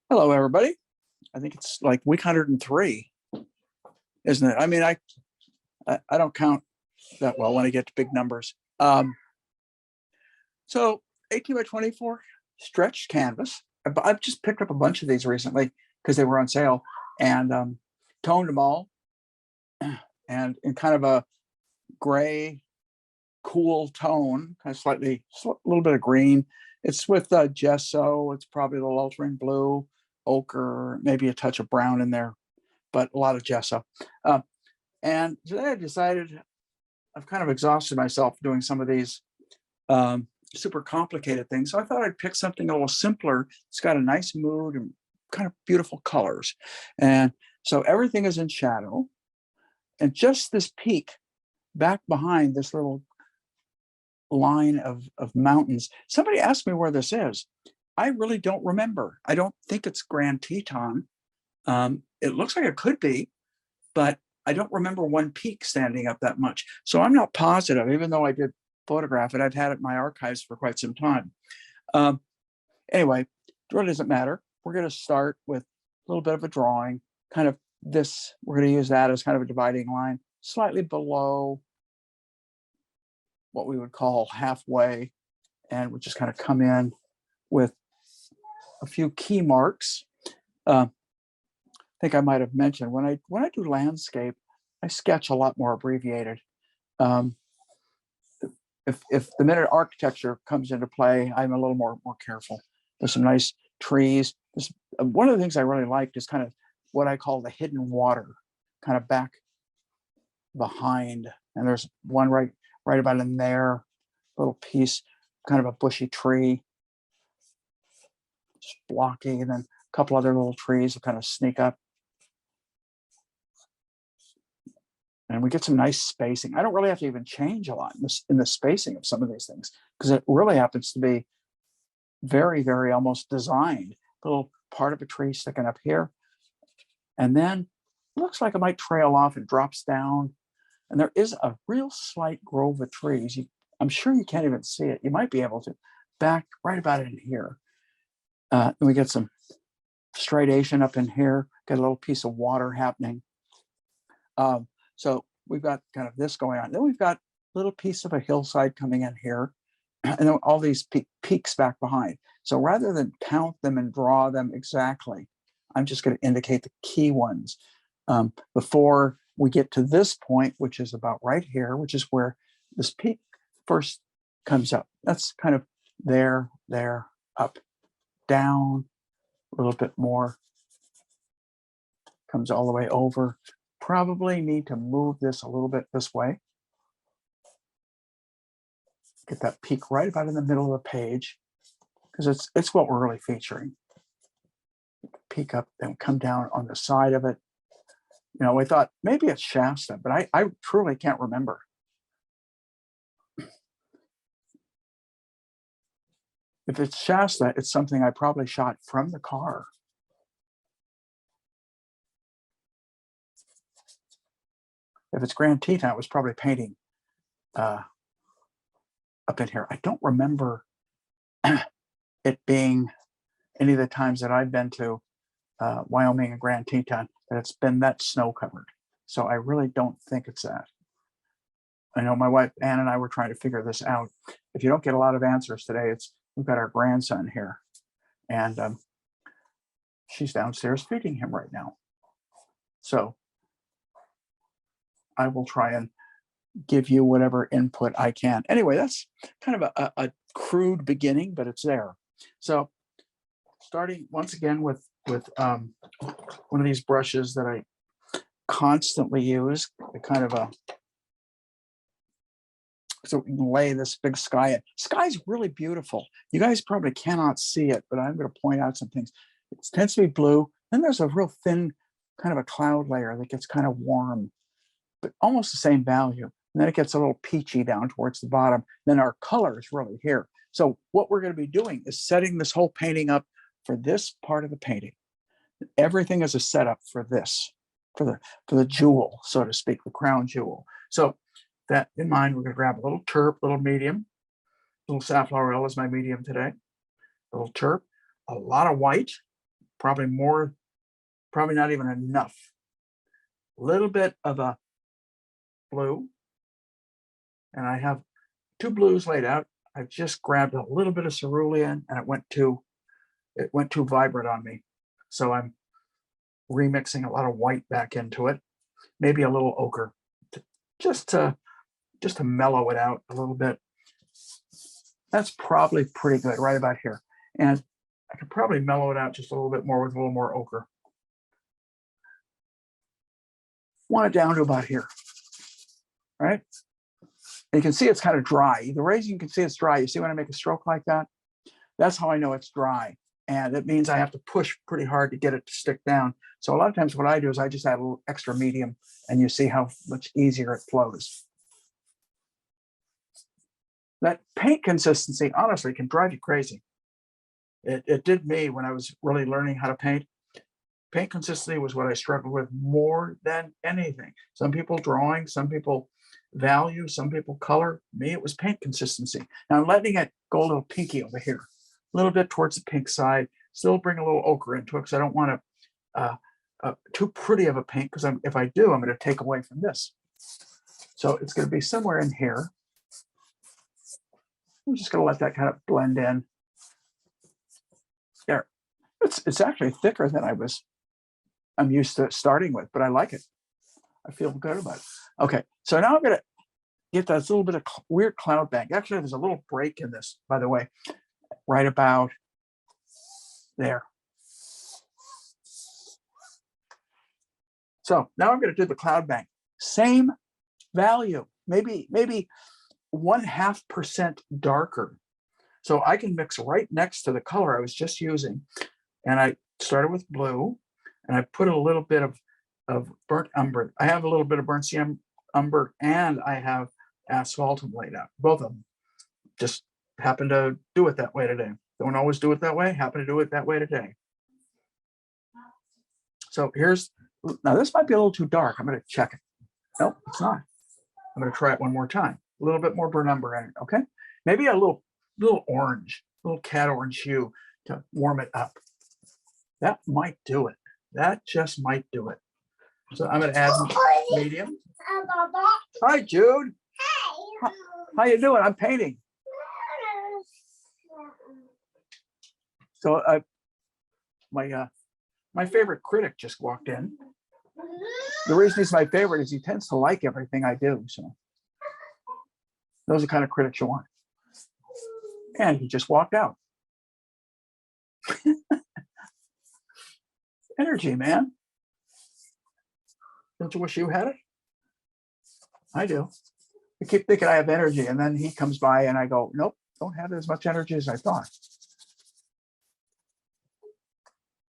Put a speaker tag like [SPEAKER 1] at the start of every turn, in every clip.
[SPEAKER 1] Hello, everybody. I think it's like week 103, isn't it? I mean, I don't count that well when I get to big numbers. So 18 by 24 stretched canvas. I've just picked up a bunch of these recently because they were on sale, and toned them all, and in kind of a gray, cool tone, kind of slightly, a little bit of green. It's with gesso. It's probably a little ultramarine blue, ochre, maybe a touch of brown in there, but a lot of gesso. And today I decided I've kind of exhausted myself doing some of these super complicated things. So I thought I'd pick something a little simpler. It's got a nice mood and kind of beautiful colors. And so everything is in shadow. And just this peak back behind this little line of mountains. Somebody asked me where this is. I really don't remember. I don't think it's Grand Teton. It looks like it could be, but I don't remember one peak standing up that much. So I'm not positive, even though I did photograph it. I've had it in my archives for quite some time. Anyway, it really doesn't matter. We're going to start with a little bit of a drawing, kind of this. We're going to use that as kind of a dividing line, slightly below what we would call halfway, and we just kind of come in with a few key marks. I think I might have mentioned when I do landscape, I sketch a lot more abbreviated. If the minute architecture comes into play, I'm a little more careful. There's some nice trees. One of the things I really liked is kind of what I call the hidden water, kind of back behind. And there's one right about in there, little piece, kind of a bushy tree, just blocking, and then a couple other little trees that kind of sneak up. And we get some nice spacing. I don't really have to even change a lot in the spacing of some of these things, because it really happens to be very, very almost designed. A little part of a tree sticking up here. And then it looks like it might trail off. It drops down. And there is a real slight grove of trees. I'm sure you can't even see it. You might be able to back right about in here. And we get some striation up in here. Got a little piece of water happening. So we've got kind of this going on. Then we've got a little piece of a hillside coming in here, and then all these peaks back behind. So rather than count them and draw them exactly, I'm just going to indicate the key ones before we get to this point, which is about right here, which is where this peak first comes up. That's kind of there, up, down, a little bit more, comes all the way over. Probably need to move this a little bit this way. Get that peak right about in the middle of the page, because it's what we're really featuring. Peak up, then come down on the side of it. You know, we thought maybe it's Shasta, but I truly can't remember. If it's Shasta, it's something I probably shot from the car. If it's Grand Teton, I was probably painting up in here. I don't remember it being any of the times that I've been to Wyoming and Grand Teton that it's been that snow covered. So I really don't think it's that. I know my wife Ann and I were trying to figure this out. If you don't get a lot of answers today, we've got our grandson here, and she's downstairs feeding him right now. So I will try and give you whatever input I can. Anyway, that's kind of a crude beginning, but it's there. So starting once again with one of these brushes that I constantly use, kind of so we can lay this big sky in. Sky's really beautiful. You guys probably cannot see it, but I'm going to point out some things. It tends to be blue. Then there's a real thin kind of a cloud layer that gets kind of warm, but almost the same value. And then it gets a little peachy down towards the bottom. Then our color is really here. So what we're going to be doing is setting this whole painting up for this part of the painting. Everything is a setup for this, for the jewel, so to speak, the crown jewel. So that in mind, we're going to grab a little terp, little medium, little safflowerell is my medium today, a little terp, a lot of white, probably more, probably not even enough. A little bit of a blue, and I have 2 blues laid out. I've just grabbed a little bit of cerulean, and it went too vibrant on me. So I'm remixing a lot of white back into it, maybe a little ochre, just to mellow it out a little bit. That's probably pretty good right about here. And I could probably mellow it out just a little bit more with a little more ochre. Want it down to about here, right? And you can see it's kind of dry. The reason you can see it's dry, you see when I make a stroke like that? That's how I know it's dry. And it means I have to push pretty hard to get it to stick down. So a lot of times what I do is I just add a little extra medium, and you see how much easier it flows. That paint consistency, honestly, can drive you crazy. It did me when I was really learning how to paint. Paint consistency was what I struggled with more than anything. Some people drawing, some people value, some people color. Me, it was paint consistency. Now I'm letting it go a little pinky over here, a little bit towards the pink side. Still bring a little ochre into it because I don't want too pretty of a paint, because if I do, I'm going to take away from this. So it's going to be somewhere in here. I'm just going to let that kind of blend in. There. It's actually thicker than I'm used to starting with, but I like it. I feel good about it. Okay, so now I'm going to get that little bit of weird cloud bank. Actually, there's a little break in this, by the way, right about there. So now I'm going to do the cloud bank. Same value, maybe 0.5% darker. So I can mix right next to the color I was just using. And I started with blue, and I put a little bit of burnt umber. I have a little bit of burnt sienna umber, and I have asphaltum laid out. Both of them. Just happen to do it that way today. Don't always do it that way. Happen to do it that way today. So now this might be a little too dark. I'm going to check it. Nope, it's not. I'm going to try it one more time. A little bit more burnt umber in it. Okay, maybe a little orange, little cat orange hue to warm it up. That might do it. That just might do it. So I'm going to add medium. Hi, Jude. Hey. How you doing? I'm painting. So my favorite critic just walked in. The reason he's my favorite is he tends to like everything I do. So those are the kind of critics you want. And he just walked out. Energy, man. Don't you wish you had it? I do. I keep thinking I have energy, and then he comes by and I go, nope, don't have as much energy as I thought.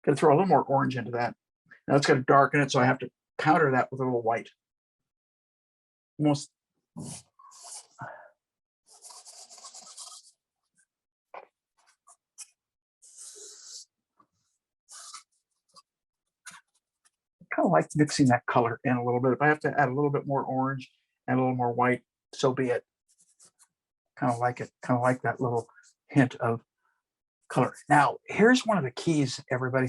[SPEAKER 1] Gonna throw a little more orange into that. Now it's gonna darken it, so I have to counter that with a little white. Almost. Kind of like mixing that color in a little bit. If I have to add a little bit more orange and a little more white, so be it. Kind of like it, kind of like that little hint of color. Now, here's one of the keys, everybody.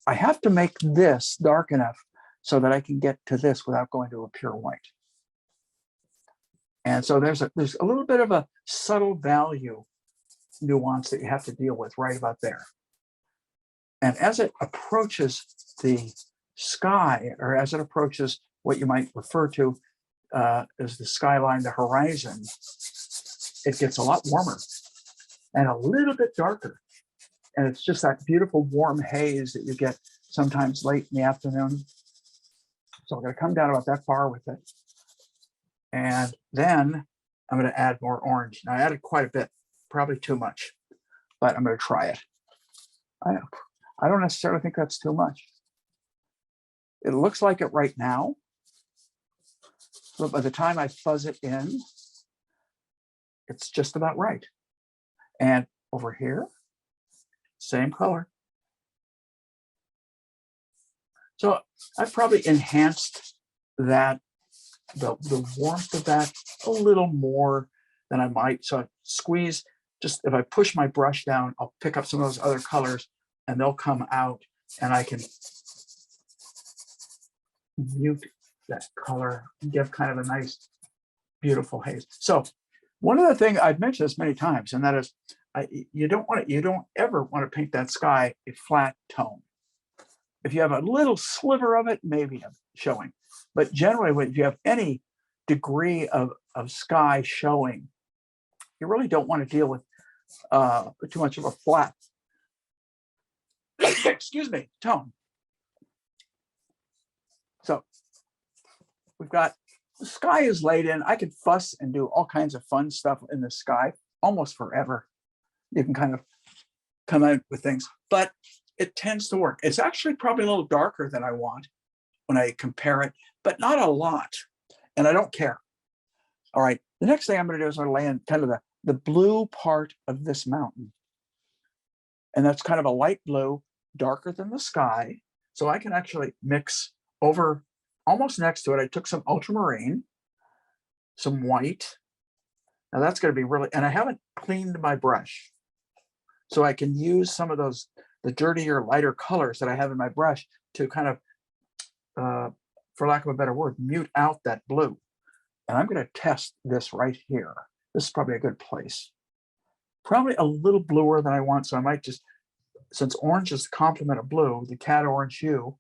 [SPEAKER 1] I have to make this dark enough so that I can get to this without going to a pure white. And so there's a little bit of a subtle value nuance that you have to deal with right about there. And as it approaches the sky, or as it approaches what you might refer to as the skyline, the horizon, it gets a lot warmer and a little bit darker. And it's just that beautiful warm haze that you get sometimes late in the afternoon. So I'm going to come down about that far with it. And then I'm going to add more orange. Now I added quite a bit, probably too much, but I'm going to try it. I don't necessarily think that's too much. It looks like it right now, but by the time I fuzz it in, it's just about right. And over here, same color. So I've probably enhanced that, the warmth of that a little more than I might. So I squeeze, just if I push my brush down, I'll pick up some of those other colors and they'll come out, and I can mute that color and give kind of a nice, beautiful haze. So one of the things I've mentioned this many times, and that is, you don't ever want to paint that sky a flat tone. If you have a little sliver of it, maybe showing, but generally, if you have any degree of sky showing, you really don't want to deal with too much of a flat, excuse me, tone. So we've got the sky is laid in. I could fuss and do all kinds of fun stuff in the sky almost forever. You can kind of come out with things, but it tends to work. It's actually probably a little darker than I want when I compare it, but not a lot. And I don't care. All right. The next thing I'm going to do is I'm going to lay in kind of the blue part of this mountain. And that's kind of a light blue, darker than the sky. So I can actually mix over almost next to it. I took some ultramarine, some white. Now that's going to be really, and I haven't cleaned my brush. So I can use some of those, the dirtier, lighter colors that I have in my brush to kind of, for lack of a better word, mute out that blue. And I'm going to test this right here. This is probably a good place. Probably a little bluer than I want. So I might just, since orange is the complement of blue, the cat orange hue,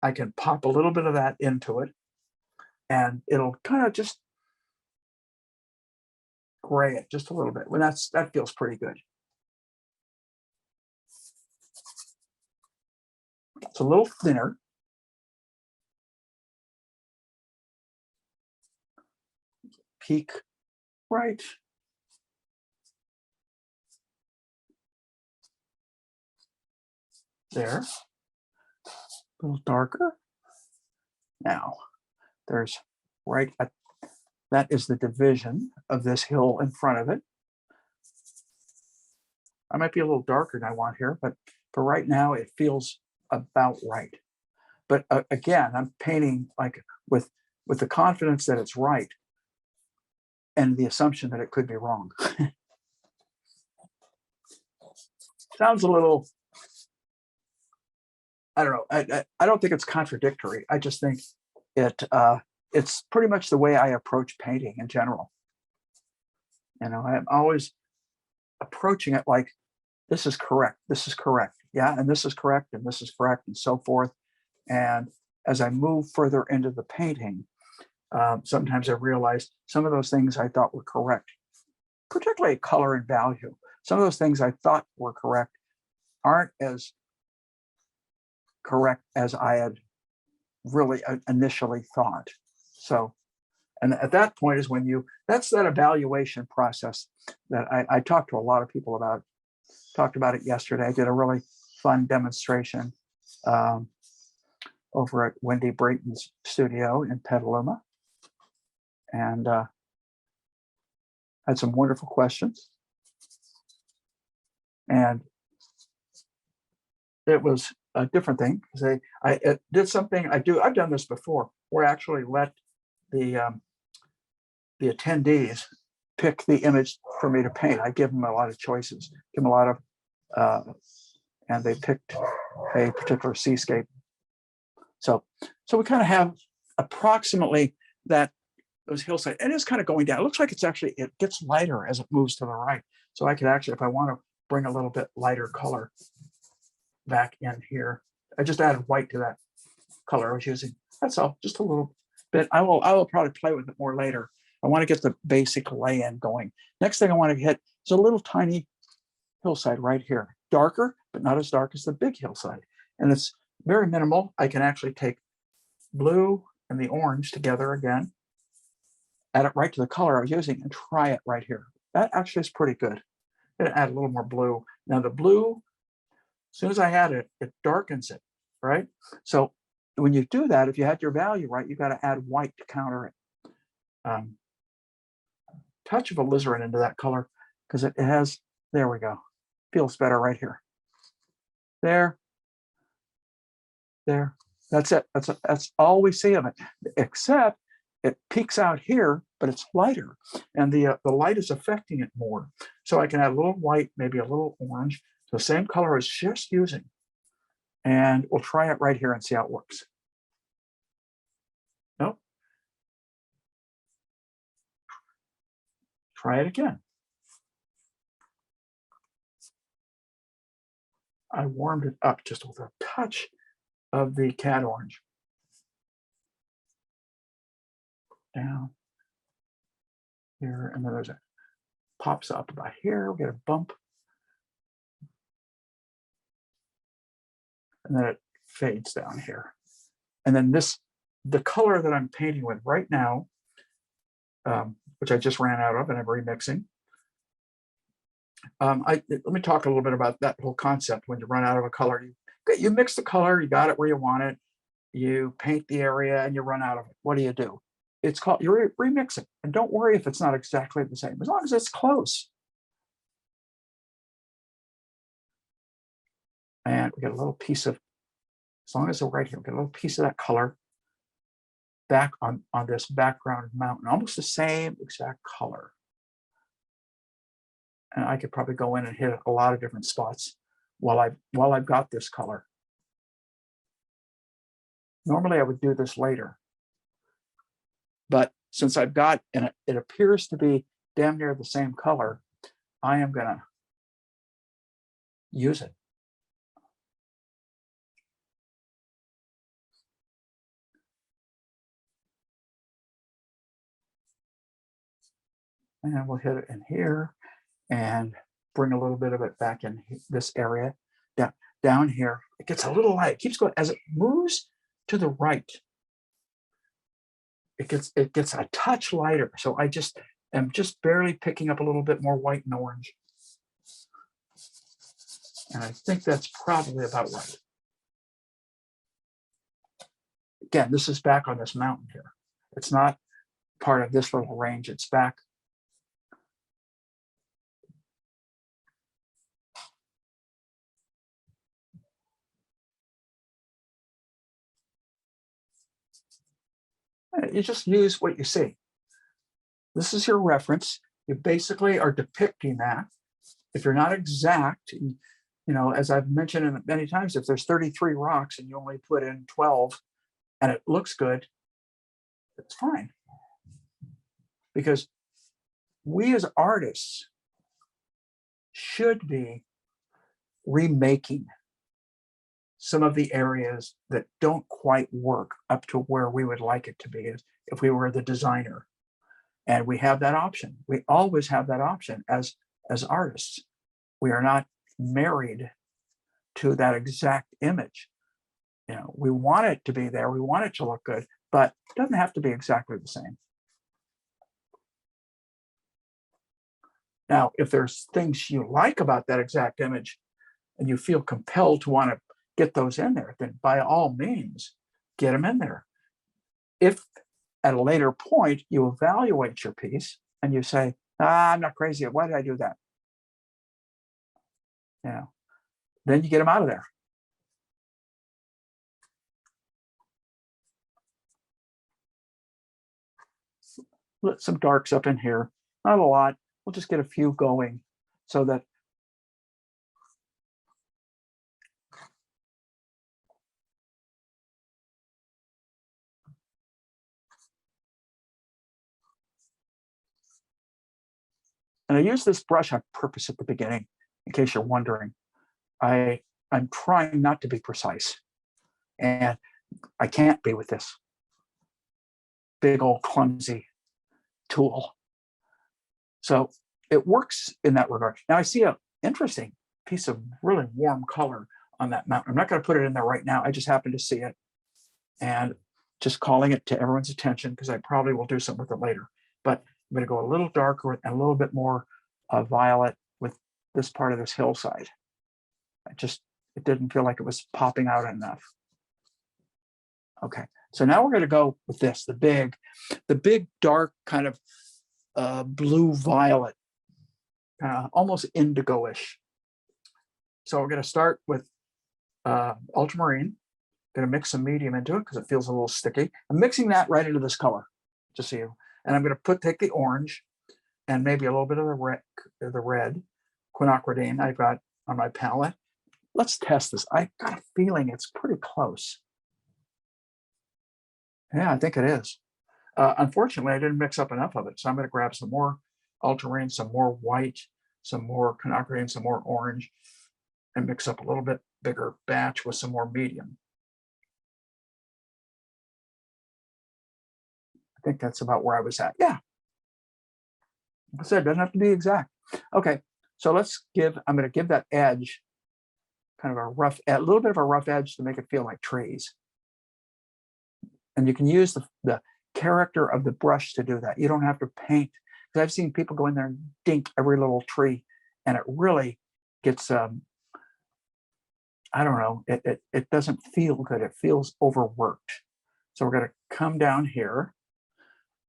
[SPEAKER 1] I can pop a little bit of that into it and it'll kind of just gray it just a little bit. When that feels pretty good. It's a little thinner. Peak right. There. A little darker. Now, there's right at, that is the division of this hill in front of it. I might be a little darker than I want here, but for right now, it feels about right. But again, I'm painting like with the confidence that it's right and the assumption that it could be wrong. Sounds a little, I don't know. I don't think it's contradictory. I just think it's pretty much the way I approach painting in general. You know, I'm always approaching it like, this is correct. This is correct. Yeah. And this is correct. And this is correct and so forth. And as I move further into the painting, sometimes I realized some of those things I thought were correct, particularly color and value. Some of those things I thought were correct aren't as correct as I had really initially thought. So, and at that point is when that's that evaluation process that I talked to a lot of people about. Talked about it yesterday. I did a really fun demonstration over at Wendy Brayton's studio in Petaluma, and had some wonderful questions. And it was a different thing because I did something I've done this before, where I actually let the attendees pick the image for me to paint. I give them a lot of choices, give them a lot of, and they picked a particular seascape. So we kind of have approximately those hillside, and it's kind of going down. It looks like it gets lighter as it moves to the right. So I could actually, if I want to bring a little bit lighter color back in here, I just added white to that color I was using. That's all, just a little bit. I will probably play with it more later. I want to get the basic lay-in going. Next thing I want to hit is a little tiny hillside right here. Darker, but not as dark as the big hillside. And it's very minimal. I can actually take blue and the orange together again, add it right to the color I was using, and try it right here. That actually is pretty good. I'm going to add a little more blue. Now the blue, as soon as I add it, it darkens it, right? So when you do that, if you had your value right, you got to add white to counter it. Touch of alizarin into that color because it has, there we go. Feels better right here. There. That's it. That's all we see of it, except it peaks out here, but it's lighter, and the light is affecting it more. So I can add a little white, maybe a little orange The same color I was just using. And we'll try it right here and see how it works. Nope. Try it again. I warmed it up just with a touch of the cat orange. Down here, and then there's a pops up about here. We get a bump, and then it fades down here. And then the color that I'm painting with right now, which I just ran out of and I'm remixing. Let me talk a little bit about that whole concept. When you run out of a color, you mix the color, you got it where you want it, you paint the area, and you run out of it. What do? It's called, you're remixing. And don't worry if it's not exactly the same, as long as it's close. And we get a little piece of, as long as they're right here, we get a little piece of that color back on this background mountain, almost the same exact color. And I could probably go in and hit a lot of different spots while I've got this color. Normally I would do this later, but since I've got, and it appears to be damn near the same color, I am gonna use it. And we'll hit it in here and bring a little bit of it back in this area. Down here, it gets a little light. It keeps going as it moves to the right. It gets a touch lighter. So I am just barely picking up a little bit more white and orange. And I think that's probably about right. Again, this is back on this mountain here. It's not part of this little range. It's back. You just use what you see. This is your reference. You basically are depicting that. If you're not exact, you know, as I've mentioned many times, if there's 33 rocks and you only put in 12 and it looks good, it's fine. Because we as artists should be remaking some of the areas that don't quite work up to where we would like it to be if we were the designer. And we have that option. We always have that option as artists. We are not married to that exact image. You know, we want it to be there. We want it to look good, but it doesn't have to be exactly the same. Now, if there's things you like about that exact image and you feel compelled to want to get those in there, then by all means, get them in there. If at a later point you evaluate your piece and you say, I'm not crazy, why did I do that? You know, then you get them out of there. Let some darks up in here, not a lot. We'll just get a few going so that and I use this brush on purpose at the beginning, in case you're wondering. I'm trying not to be precise, and I can't be with this big old clumsy tool. So it works in that regard. Now I see an interesting piece of really warm color on that mountain. I'm not going to put it in there right now. I just happen to see it and just calling it to everyone's attention because I probably will do something with it later. But I'm going to go a little darker and a little bit more violet with this part of this hillside. It didn't feel like it was popping out enough. Okay, so now we're going to go with this, the big dark kind of blue violet, almost indigo-ish. So we're going to start with ultramarine. Going to mix some medium into it because it feels a little sticky. I'm mixing that right into this color, just so you. And I'm going to take the orange and maybe a little bit of the red quinacridine. I've got on my palette. Let's test this. I got a feeling it's pretty close. Yeah, I think it is. Unfortunately, I didn't mix up enough of it. So I'm going to grab some more ultramarine, some more white, some more quinacridine, some more orange, and mix up a little bit bigger batch with some more medium. I think that's about where I was at. Yeah. Like I said, it doesn't have to be exact. Okay, so I'm going to give that edge kind of a little bit of a rough edge to make it feel like trees. And you can use the character of the brush to do that. You don't have to paint, because I've seen people go in there and dink every little tree, and it really gets, I don't know, it doesn't feel good. It feels overworked. So we're going to come down here.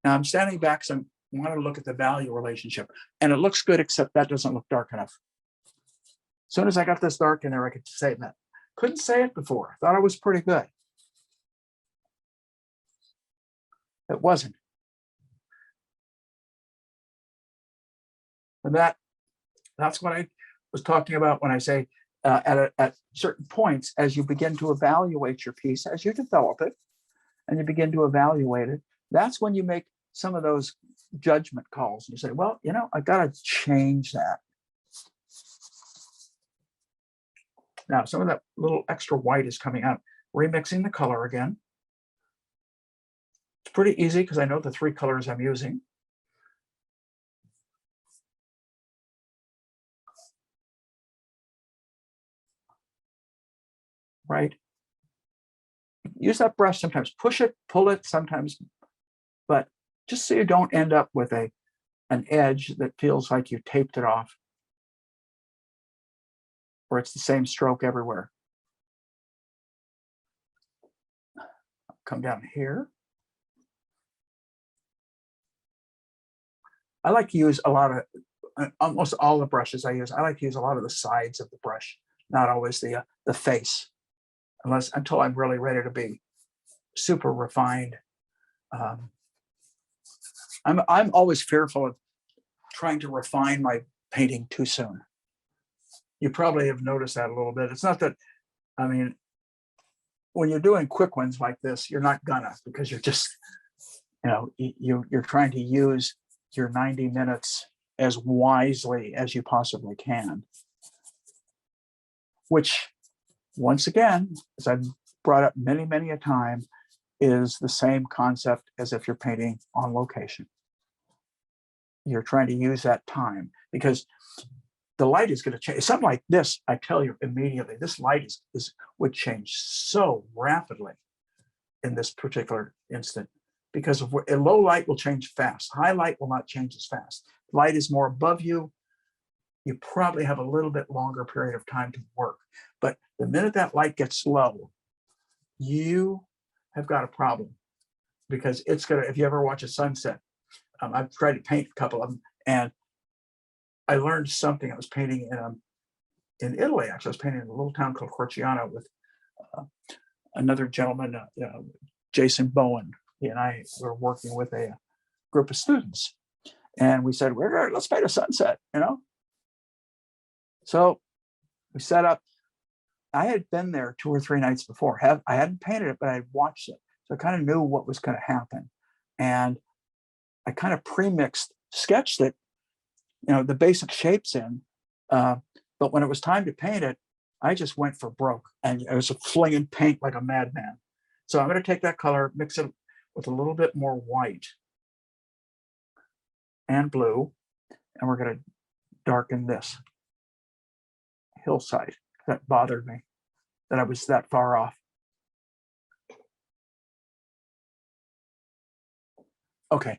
[SPEAKER 1] Now I'm standing back, so I want to look at the value relationship, and it looks good, except that doesn't look dark enough. As soon as I got this dark in there, I could say that. Couldn't say it before. Thought it was pretty good. It wasn't. And that's what I was talking about when I say at certain points, as you begin to evaluate your piece, as you develop it, and you begin to evaluate it, that's when you make some of those judgment calls. You say, well, you know, I got to change that. Now, some of that little extra white is coming out. Remixing the color again. It's pretty easy because I know the 3 colors I'm using. Right? Use that brush sometimes. Push it, pull it sometimes, but just so you don't end up with an edge that feels like you taped it off, or it's the same stroke everywhere. Come down here. I like to use a lot of, almost all the brushes I use, I like to use a lot of the sides of the brush, not always the face, until I'm really ready to be super refined. I'm always fearful of trying to refine my painting too soon. You probably have noticed that a little bit. It's not that, I mean, when you're doing quick ones like this, you're not gonna, because you're just, you know, you're trying to use your 90 minutes as wisely as you possibly can. Which, once again, as I've brought up many a time, is the same concept as if you're painting on location. You're trying to use that time, because the light is going to change. Something like this, I tell you immediately, this light would change so rapidly in this particular instant, because of low light will change fast. High light will not change as fast. Light is more above you. You probably have a little bit longer period of time to work. But the minute that light gets low, you have got a problem, because it's going to, if you ever watch a sunset, I've tried to paint a couple of them, and I learned something. I was painting in Italy, actually. I was painting in a little town called Corciano with another gentleman, Jason Bowen. He and I were working with a group of students, and we said, let's paint a sunset, you know? So we set up. I had been there 2 or 3 nights before. I hadn't painted it, but I had watched it. So I kind of knew what was going to happen. And I kind of pre-mixed, sketched it, you know, the basic shapes in. But when it was time to paint it, I just went for broke, and I was flinging paint like a madman. So I'm going to take that color, mix it with a little bit more white and blue, and we're going to darken this hillside. That bothered me, that I was that far off. Okay.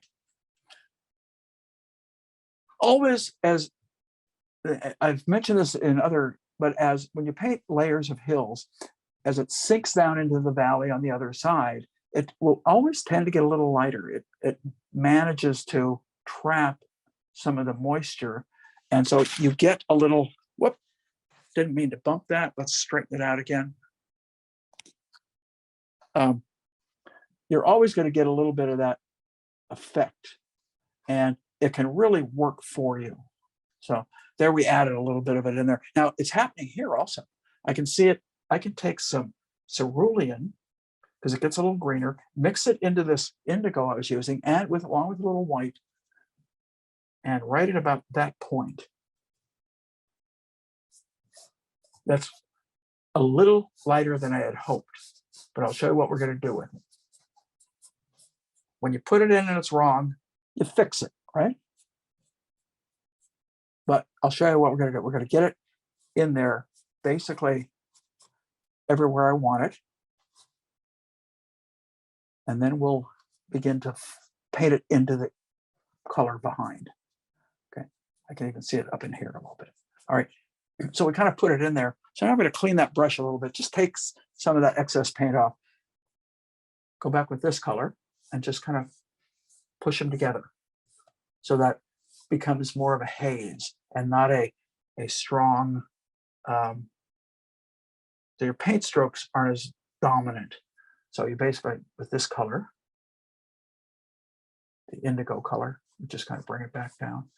[SPEAKER 1] Always, as I've mentioned this in other, but as when you paint layers of hills, as it sinks down into the valley on the other side, it will always tend to get a little lighter. It manages to trap some of the moisture. And so you get a little, whoop, didn't mean to bump that. Let's straighten it out again. You're always going to get a little bit of that effect, and it can really work for you. So there we added a little bit of it in there. Now it's happening here also. I can see it. I can take some cerulean, because it gets a little greener, mix it into this indigo I was using, and along with a little white, and right at about that point. That's a little lighter than I had hoped, but I'll show you what we're going to do with it. When you put it in and it's wrong, you fix it, right? But I'll show you what we're going to do. We're going to get it in there basically everywhere I want it. And then we'll begin to paint it into the color behind. Okay, I can even see it up in here a little bit. All right, so we kind of put it in there. So now I'm going to clean that brush a little bit. Just takes some of that excess paint off. Go back with this color and just kind of push them together so that becomes more of a haze and not a strong, so your paint strokes aren't as dominant. So you basically, with this color, the indigo color, you just kind of bring it back down.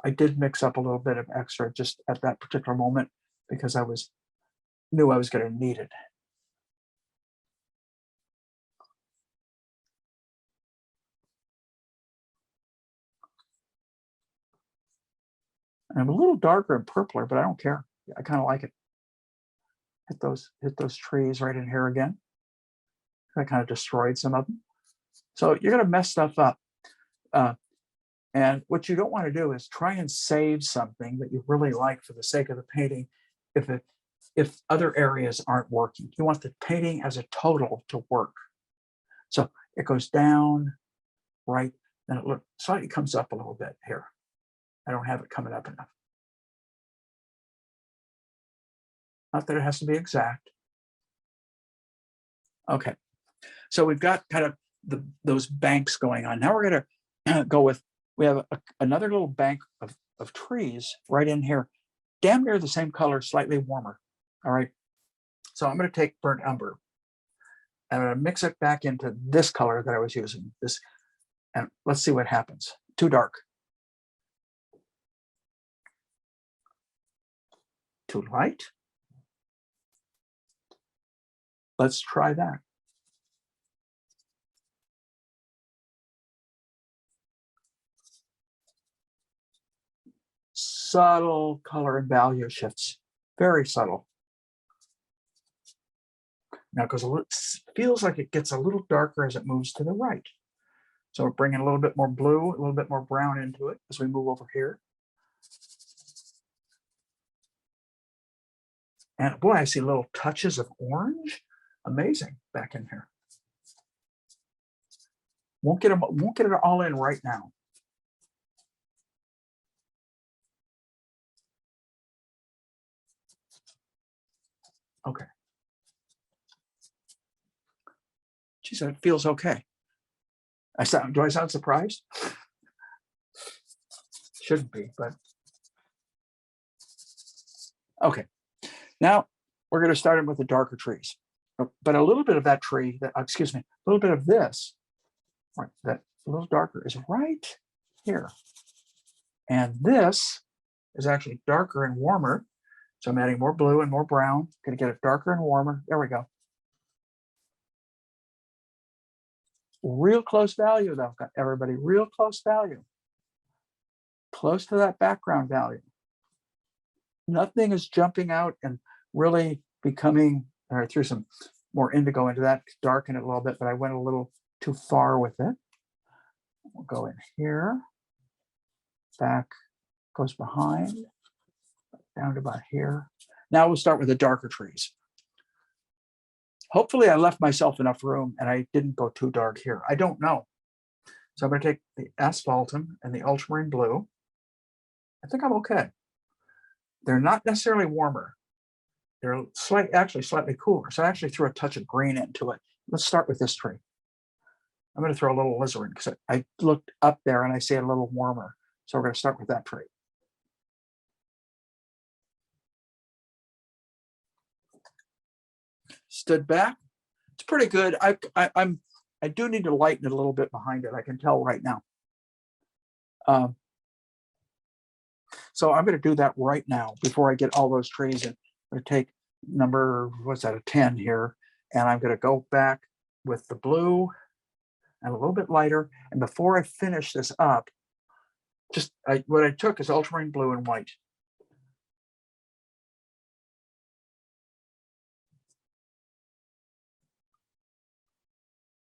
[SPEAKER 1] I did mix up a little bit of extra just at that particular moment because I knew I was going to need it. And I'm a little darker and purpler, but I don't care. I kind of like it. Hit those trees right in here again. I kind of destroyed some of them. So you're going to mess stuff up. And what you don't want to do is try and save something that you really like for the sake of the painting if other areas aren't working. You want the painting as a total to work. So it goes down, right, then it slightly comes up a little bit here. I don't have it coming up enough. Not that it has to be exact. Okay, so we've got kind of those banks going on. Now we're going to go with, we have another little bank of trees right in here, damn near the same color, slightly warmer. All right, so I'm going to take burnt umber and I'm going to mix it back into this color that I was using, this, and let's see what happens. Too dark. Too light. Let's try that. Subtle color and value shifts, very subtle. Now, because it feels like it gets a little darker as it moves to the right. So we're bringing a little bit more blue, a little bit more brown into it as we move over here. And boy, I see little touches of orange. Amazing back in here. Won't get it all in right now. Okay. Geez, it feels okay. Do I sound surprised? Shouldn't be, but okay. Now we're going to start in with the darker trees, but a little bit of that tree, excuse me, a little bit of this, right, that a little darker is right here. And this is actually darker and warmer. So I'm adding more blue and more brown. Going to get it darker and warmer. There we go. Real close value though, everybody, real close value. Close to that background value. Nothing is jumping out and really becoming, all right, threw some more indigo into that, darken it a little bit, but I went a little too far with it. We'll go in here, back, goes behind, down to about here. Now we'll start with the darker trees. Hopefully I left myself enough room and I didn't go too dark here. I don't know. So I'm going to take the asphaltum and the ultramarine blue. I think I'm okay. They're not necessarily warmer. They're actually slightly cooler. So I actually threw a touch of green into it. Let's start with this tree. I'm going to throw a little alizarin because I looked up there and I see it a little warmer. So we're going to start with that tree. Stood back. It's pretty good. I do need to lighten it a little bit behind it. I can tell right now. So I'm going to do that right now before I get all those trees in. I'm going to take number, what's that, a 10 here, and I'm going to go back with the blue and a little bit lighter. And before I finish this up, what I took is ultramarine blue and white.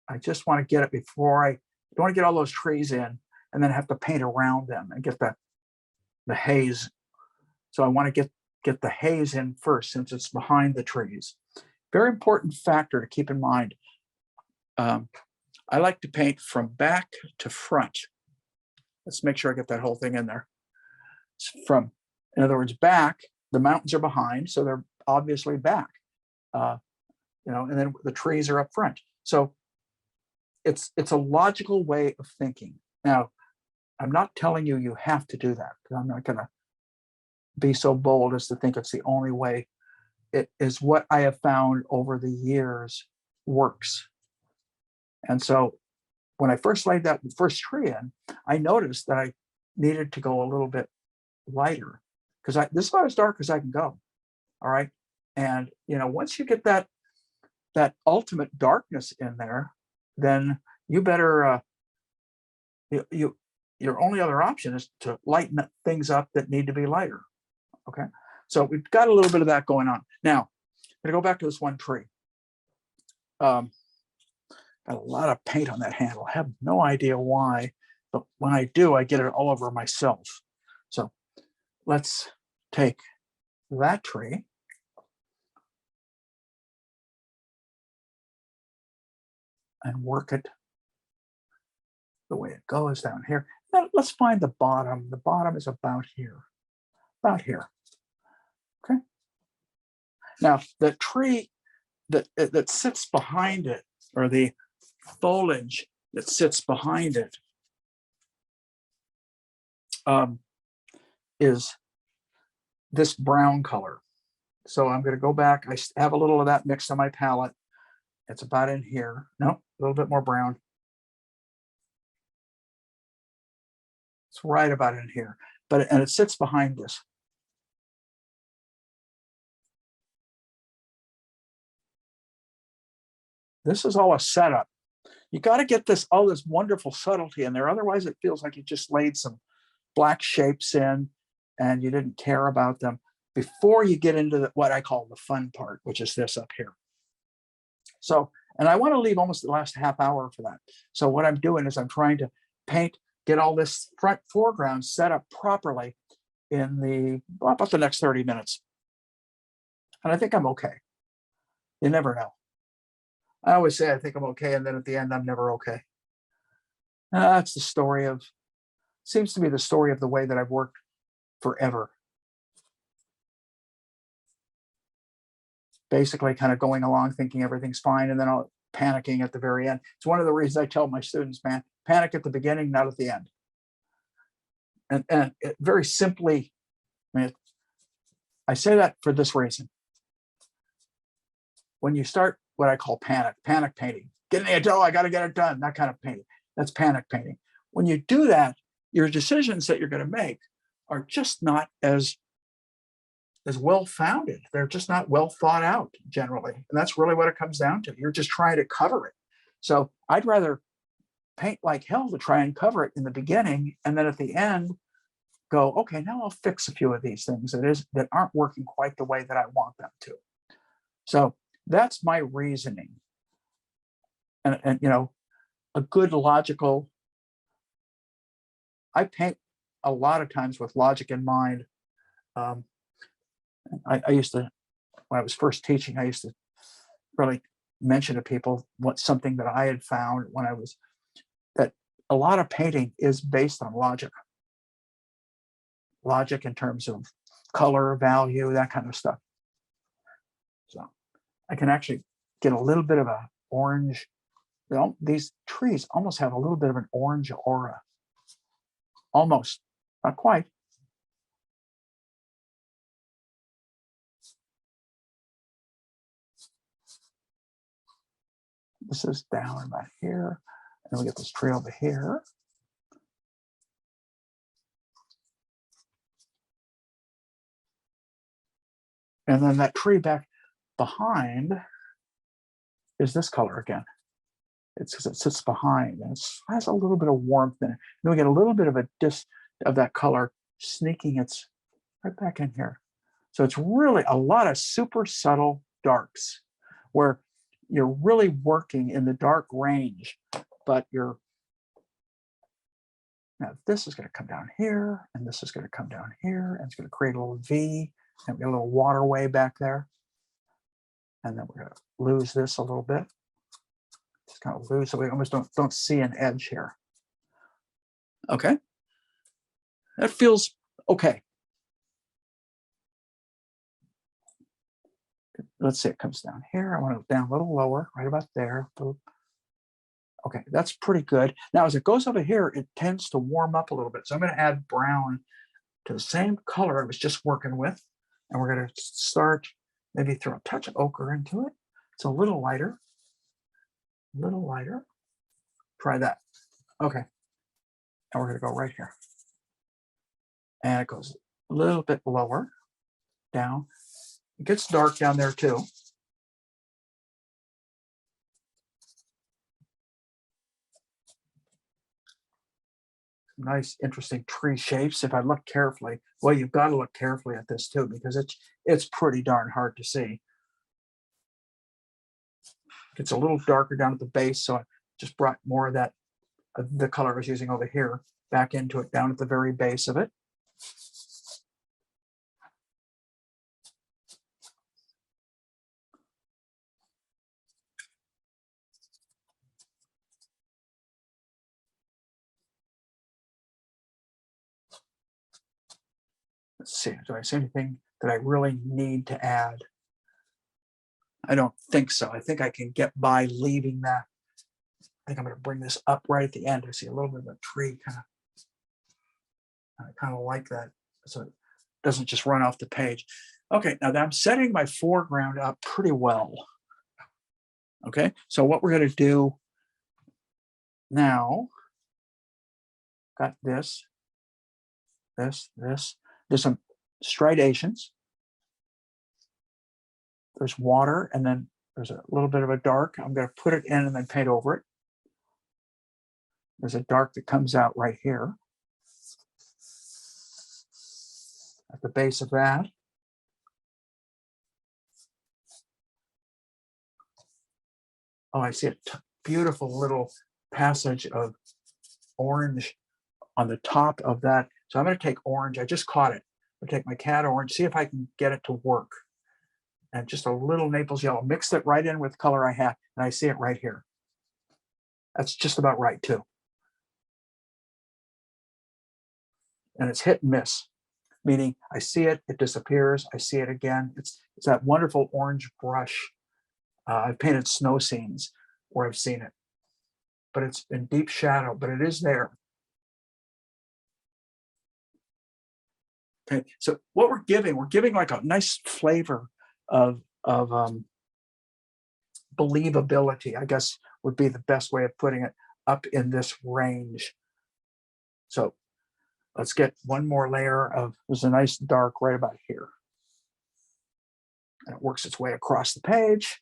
[SPEAKER 1] I just want to get it before I don't want to get all those trees in and then have to paint around them and get the haze. So I want to get the haze in first since it's behind the trees. Very important factor to keep in mind. I like to paint from back to front. Let's make sure I get that whole thing in there. In other words, back, the mountains are behind, so they're obviously back. And then the trees are up front. So it's a logical way of thinking. Now, I'm not telling you have to do that, because I'm not going to be so bold as to think it's the only way. It is what I have found over the years works. And so when I first laid that first tree in, I noticed that I needed to go a little bit lighter, because this is about as dark as I can go. All right. And once you get that ultimate darkness in there, then you better your only other option is to lighten things up that need to be lighter. Okay. So we've got a little bit of that going on. Now, I'm going to go back to this one tree. Got a lot of paint on that handle. I have no idea why, but when I do, I get it all over myself. So let's take that tree. And work it the way it goes down here. Now let's find the bottom. The bottom is about here. About here. Okay. Now the tree that sits behind it, or the foliage that sits behind it, is this brown color. So I'm going to go back. I have a little of that mixed on my palette. It's about in here. No, a little bit more brown. It's right about in here, and it sits behind this. This is all a setup. You got to get all this wonderful subtlety in there. Otherwise, it feels like you just laid some black shapes in and you didn't care about them before you get into what I call the fun part, which is this up here. So, and I want to leave almost the last half hour for that. So what I'm doing is I'm trying to get all this front foreground set up properly in about the next 30 minutes. And I think I'm okay. You never know. I always say I think I'm okay, and then at the end, I'm never okay. That's seems to be the story of the way that I've worked forever. Basically kind of going along thinking everything's fine, and then I'll panicking at the very end. It's one of the reasons I tell my students, man, panic at the beginning, not at the end. And it very simply, I say that for this reason. When you start what I call panic painting, get in the I got to get it done, that kind of painting. That's panic painting. When you do that, your decisions that you're going to make are just not as well-founded. They're just not well thought out generally. And that's really what it comes down to. You're just trying to cover it. So I'd rather paint like hell to try and cover it in the beginning, and then at the end go, okay, now I'll fix a few of these things that aren't working quite the way that I want them to. So that's my reasoning. And a good logical, I paint a lot of times with logic in mind. I used to, when I was first teaching, I used to really mention to people something that I had found that a lot of painting is based on logic. Logic in terms of color, value, that kind of stuff. So I can actually get a little bit of a orange. These trees almost have a little bit of an orange aura. Almost, not quite. This is down about here, and we get this tree over here. And then that tree back behind is this color again. It's because it sits behind and it has a little bit of warmth in it. Then we get a little bit of of that color sneaking its right back in here. So it's really a lot of super subtle darks where you're really working in the dark range, but now this is going to come down here, and this is going to come down here, and it's going to create a little V, and a little waterway back there. And then we're going to lose this a little bit. Just kind of lose, so we almost don't see an edge here. Okay. That feels okay. Let's say it comes down here. I want it down a little lower, right about there. Okay, that's pretty good. Now, as it goes over here, it tends to warm up a little bit. So I'm going to add brown to the same color I was just working with. And we're going to start, maybe throw a touch of ochre into it. It's a little lighter. A little lighter. Try that. Okay. And we're going to go right here. And it goes a little bit lower, down. It gets dark down there too. Nice, interesting tree shapes. If I look carefully, well, you've got to look carefully at this too, because it's pretty darn hard to see. It's a little darker down at the base, so I just brought more of that, the color I was using over here, back into it down at the very base of it. Let's see, do I see anything that I really need to add? I don't think so. I think I can get by leaving that. I think I'm going to bring this up right at the end. I see a little bit of a tree I kind of like that, so it doesn't just run off the page. Okay, now that I'm setting my foreground up pretty well. Okay, so what we're going to do now, got this. There's some striations. There's water, and then there's a little bit of a dark. I'm going to put it in and then paint over it. There's a dark that comes out right here at the base of that. Oh, I see a beautiful little passage of orange on the top of that. So I'm going to take orange. I just caught it. I'll take my cat orange, see if I can get it to work. And just a little Naples yellow, mixed it right in with color I have, and I see it right here. That's just about right too. And it's hit and miss, meaning I see it, it disappears, I see it again. It's that wonderful orange brush. I've painted snow scenes where I've seen it, but it's in deep shadow, but it is there. Okay, so what we're giving like a nice flavor of believability, I guess would be the best way of putting it, up in this range. So let's get one more layer of, there's a nice dark right about here. And it works its way across the page.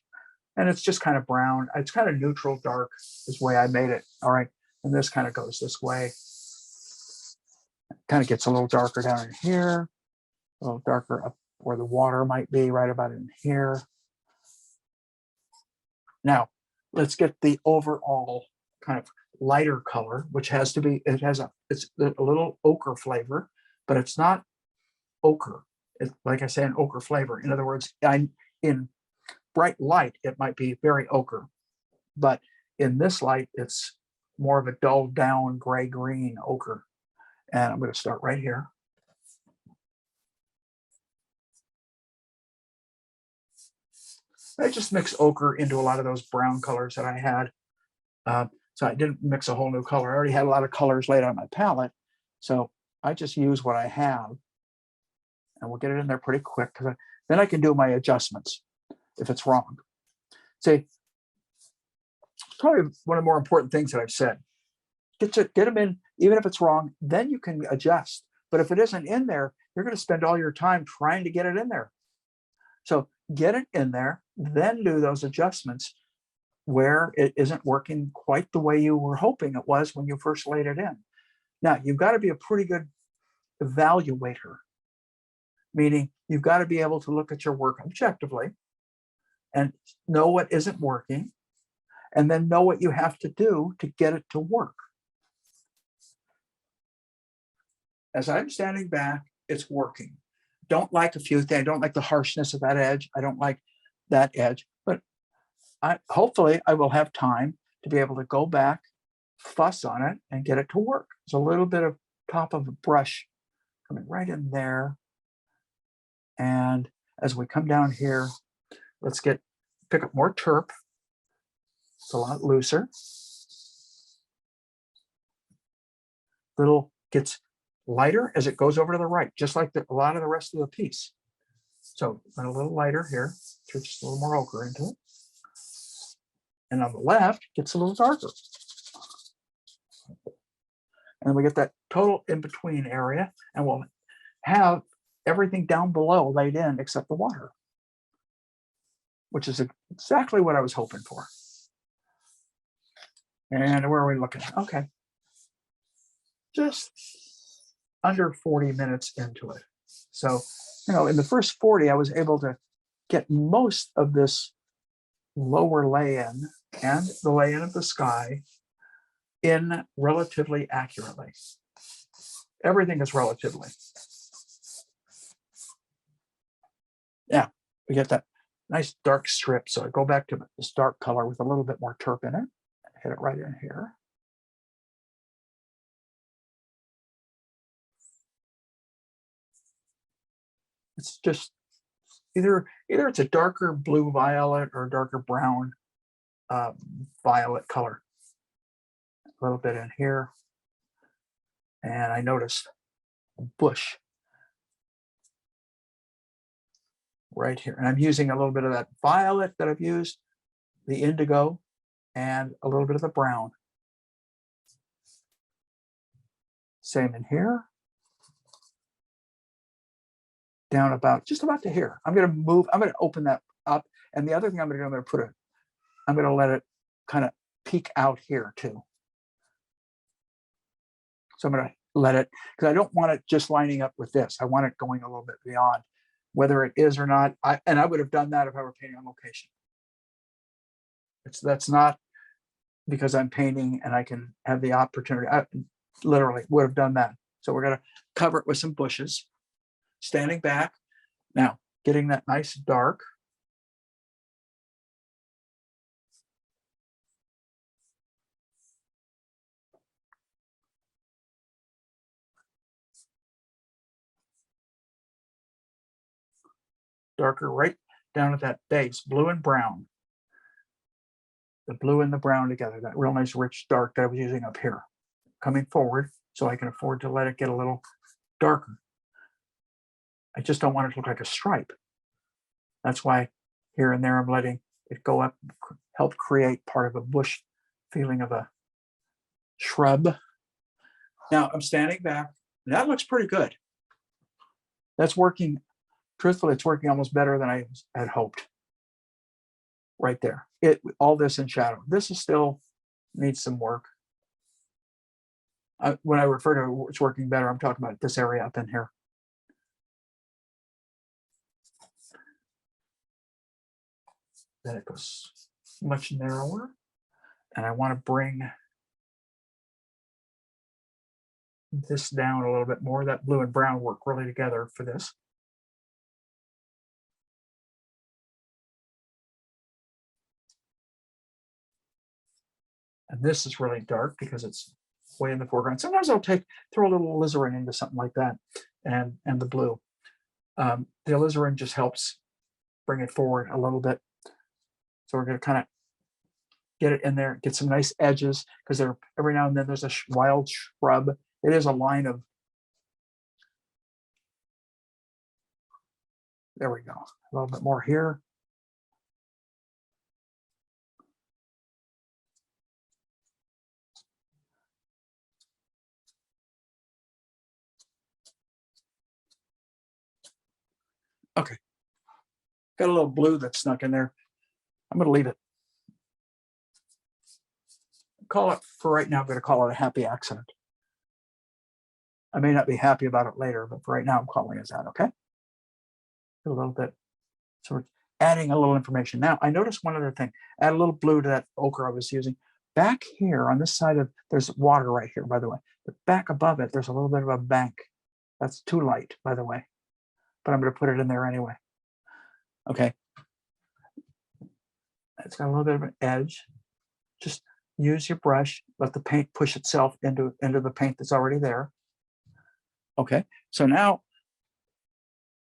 [SPEAKER 1] And it's just kind of brown. It's kind of neutral dark is the way I made it. All right. And this kind of goes this way. It kind of gets a little darker down in here, a little darker up where the water might be, right about in here. Now, let's get the overall kind of lighter color, which has to be, it's a little ochre flavor, but it's not ochre. It's, like I say, an ochre flavor. In other words, in bright light, it might be very ochre, but in this light, it's more of a dull down gray-green ochre. And I'm going to start right here. I just mix ochre into a lot of those brown colors that I had. So I didn't mix a whole new color. I already had a lot of colors laid on my palette. So I just use what I have. And we'll get it in there pretty quick, because then I can do my adjustments if it's wrong. See, probably one of the more important things that I've said. Get them in, even if it's wrong, then you can adjust. But if it isn't in there, you're going to spend all your time trying to get it in there. So get it in there, then do those adjustments where it isn't working quite the way you were hoping it was when you first laid it in. Now, you've got to be a pretty good evaluator, meaning you've got to be able to look at your work objectively and know what isn't working, and then know what you have to do to get it to work. As I'm standing back, it's working. Don't like a few things. I don't like the harshness of that edge. I don't like that edge, but hopefully I will have time to be able to go back, fuss on it, and get it to work. There's a little bit of top of a brush coming right in there. And as we come down here, let's pick up more turp. It's a lot looser. Little gets lighter as it goes over to the right, just like a lot of the rest of the piece. So a little lighter here, throw just a little more ochre into it. And on the left, gets a little darker. And we get that total in-between area, and we'll have everything down below laid in except the water, which is exactly what I was hoping for. And where are we looking? Okay. Just under 40 minutes into it. So, in the first 40, I was able to get most of this lower lay-in and the lay-in of the sky in relatively accurately. Everything is relatively. Yeah, we get that nice dark strip. So I go back to this dark color with a little bit more turp in it. Hit it right in here. It's just either it's a darker blue violet or a darker brown violet color. A little bit in here. And I noticed a bush right here. And I'm using a little bit of that violet that I've used, the indigo, and a little bit of the brown. Same in here. Down just about to here. I'm going to open that up. And the other thing I'm going to do, I'm going to let it kind of peek out here too. So I'm going to let it, because I don't want it just lining up with this. I want it going a little bit beyond, whether it is or not. And I would have done that if I were painting on location. That's not because I'm painting and I can have the opportunity. I literally would have done that. So we're going to cover it with some bushes. Standing back, now getting that nice dark. Darker right down at that base, blue and brown. The blue and the brown together, that real nice rich dark that I was using up here. Coming forward so I can afford to let it get a little darker. I just don't want it to look like a stripe. That's why here and there I'm letting it go up, help create part of a bush feeling of a shrub. Now I'm standing back. That looks pretty good. That's working. Truthfully, it's working almost better than I had hoped. Right there. All this in shadow. This is still needs some work. When I refer to it's working better, I'm talking about this area up in here. Then it goes much narrower. And I want to bring this down a little bit more. That blue and brown work really together for this. And this is really dark because it's way in the foreground. Sometimes I'll throw a little alizarin into something like that, and the blue. The alizarin just helps bring it forward a little bit. So we're going to kind of get it in there, get some nice edges, because every now and then there's a wild shrub. It is a line of. There we go. A little bit more here. Okay. Got a little blue that's snuck in there. I'm going to leave it. Call it, for right now, I'm going to call it a happy accident. I may not be happy about it later, but for right now, I'm calling it that, okay? A little bit. So we're adding a little information. Now, I noticed one other thing. Add a little blue to that ochre I was using. Back here on this side of, there's water right here, by the way. But back above it, there's a little bit of a bank. That's too light, by the way. But I'm going to put it in there anyway. Okay. It's got a little bit of an edge. Just use your brush. Let the paint push itself into the paint that's already there. Okay. So now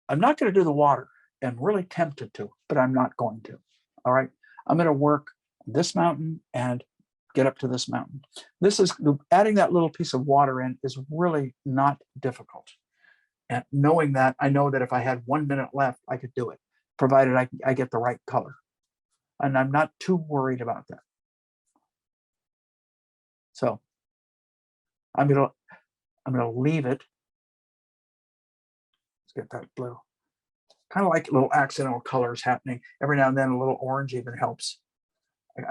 [SPEAKER 1] I'm not going to do the water. I'm really tempted to, but I'm not going to. All right. I'm going to work this mountain and get up to this mountain. This is adding that little piece of water in is really not difficult. And knowing that, I know that if I had 1 minute left, I could do it, provided I get the right color. And I'm not too worried about that. So I'm gonna leave it. Let's get that blue. Kind of like little accidental colors happening. Every now and then a little orange even helps.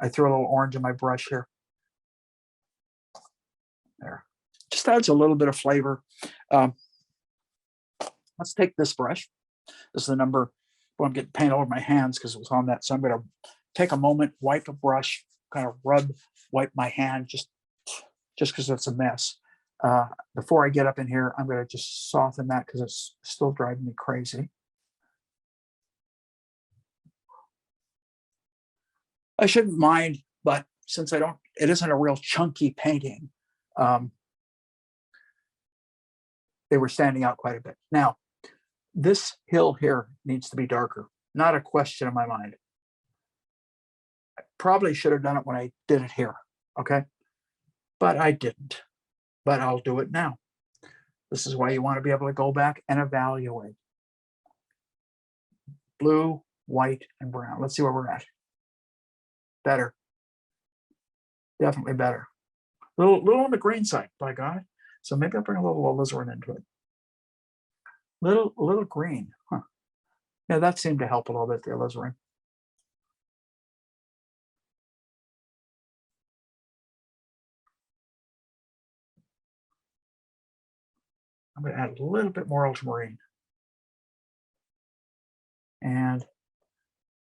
[SPEAKER 1] I throw a little orange in my brush here. There. Just adds a little bit of flavor. Let's take this brush. This is the number, well, I'm getting paint all over my hands because it was on that. So I'm going to take a moment, wipe a brush, kind of wipe my hand just because it's a mess. Before I get up in here, I'm going to just soften that because it's still driving me crazy. I shouldn't mind, but since it isn't a real chunky painting, they were standing out quite a bit. Now, this hill here needs to be darker. Not a question in my mind. I probably should have done it when I did it here, okay? But I didn't. But I'll do it now. This is why you want to be able to go back and evaluate. Blue, white, and brown. Let's see where we're at. Better. Definitely better. Little on the green side, by God. So maybe I'll bring a little alizarin into it. Little green, huh? Yeah, that seemed to help a little bit, the alizarin. I'm going to add a little bit more ultramarine and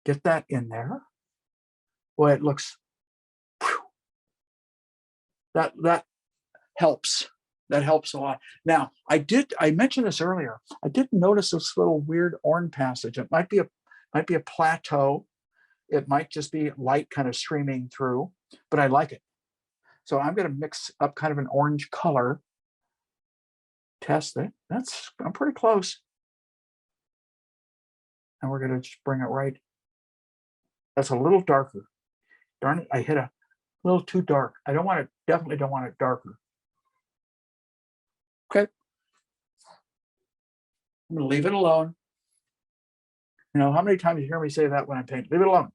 [SPEAKER 1] get that in there. Boy, it looks, whew, that helps. That helps a lot. Now, I mentioned this earlier. I did notice this little weird orange passage. It might be a plateau. It might just be light kind of streaming through, but I like it. So I'm going to mix up kind of an orange color. Test it. I'm pretty close. And we're going to just bring it right. That's a little darker. Darn it, I hit a little too dark. I don't want it, definitely don't want it darker. Okay. I'm going to leave it alone. You know, how many times you hear me say that when I paint? Leave it alone.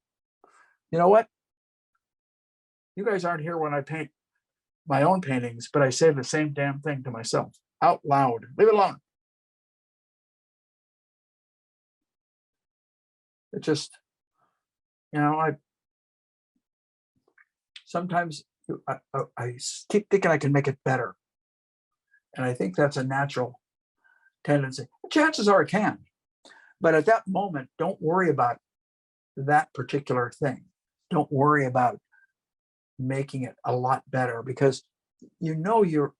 [SPEAKER 1] You know what? You guys aren't here when I paint my own paintings, but I say the same damn thing to myself out loud. Leave it alone. It just, you know, sometimes I keep thinking I can make it better. And I think that's a natural tendency. Chances are it can. But at that moment, don't worry about that particular thing. Don't worry about making it a lot better, because you know you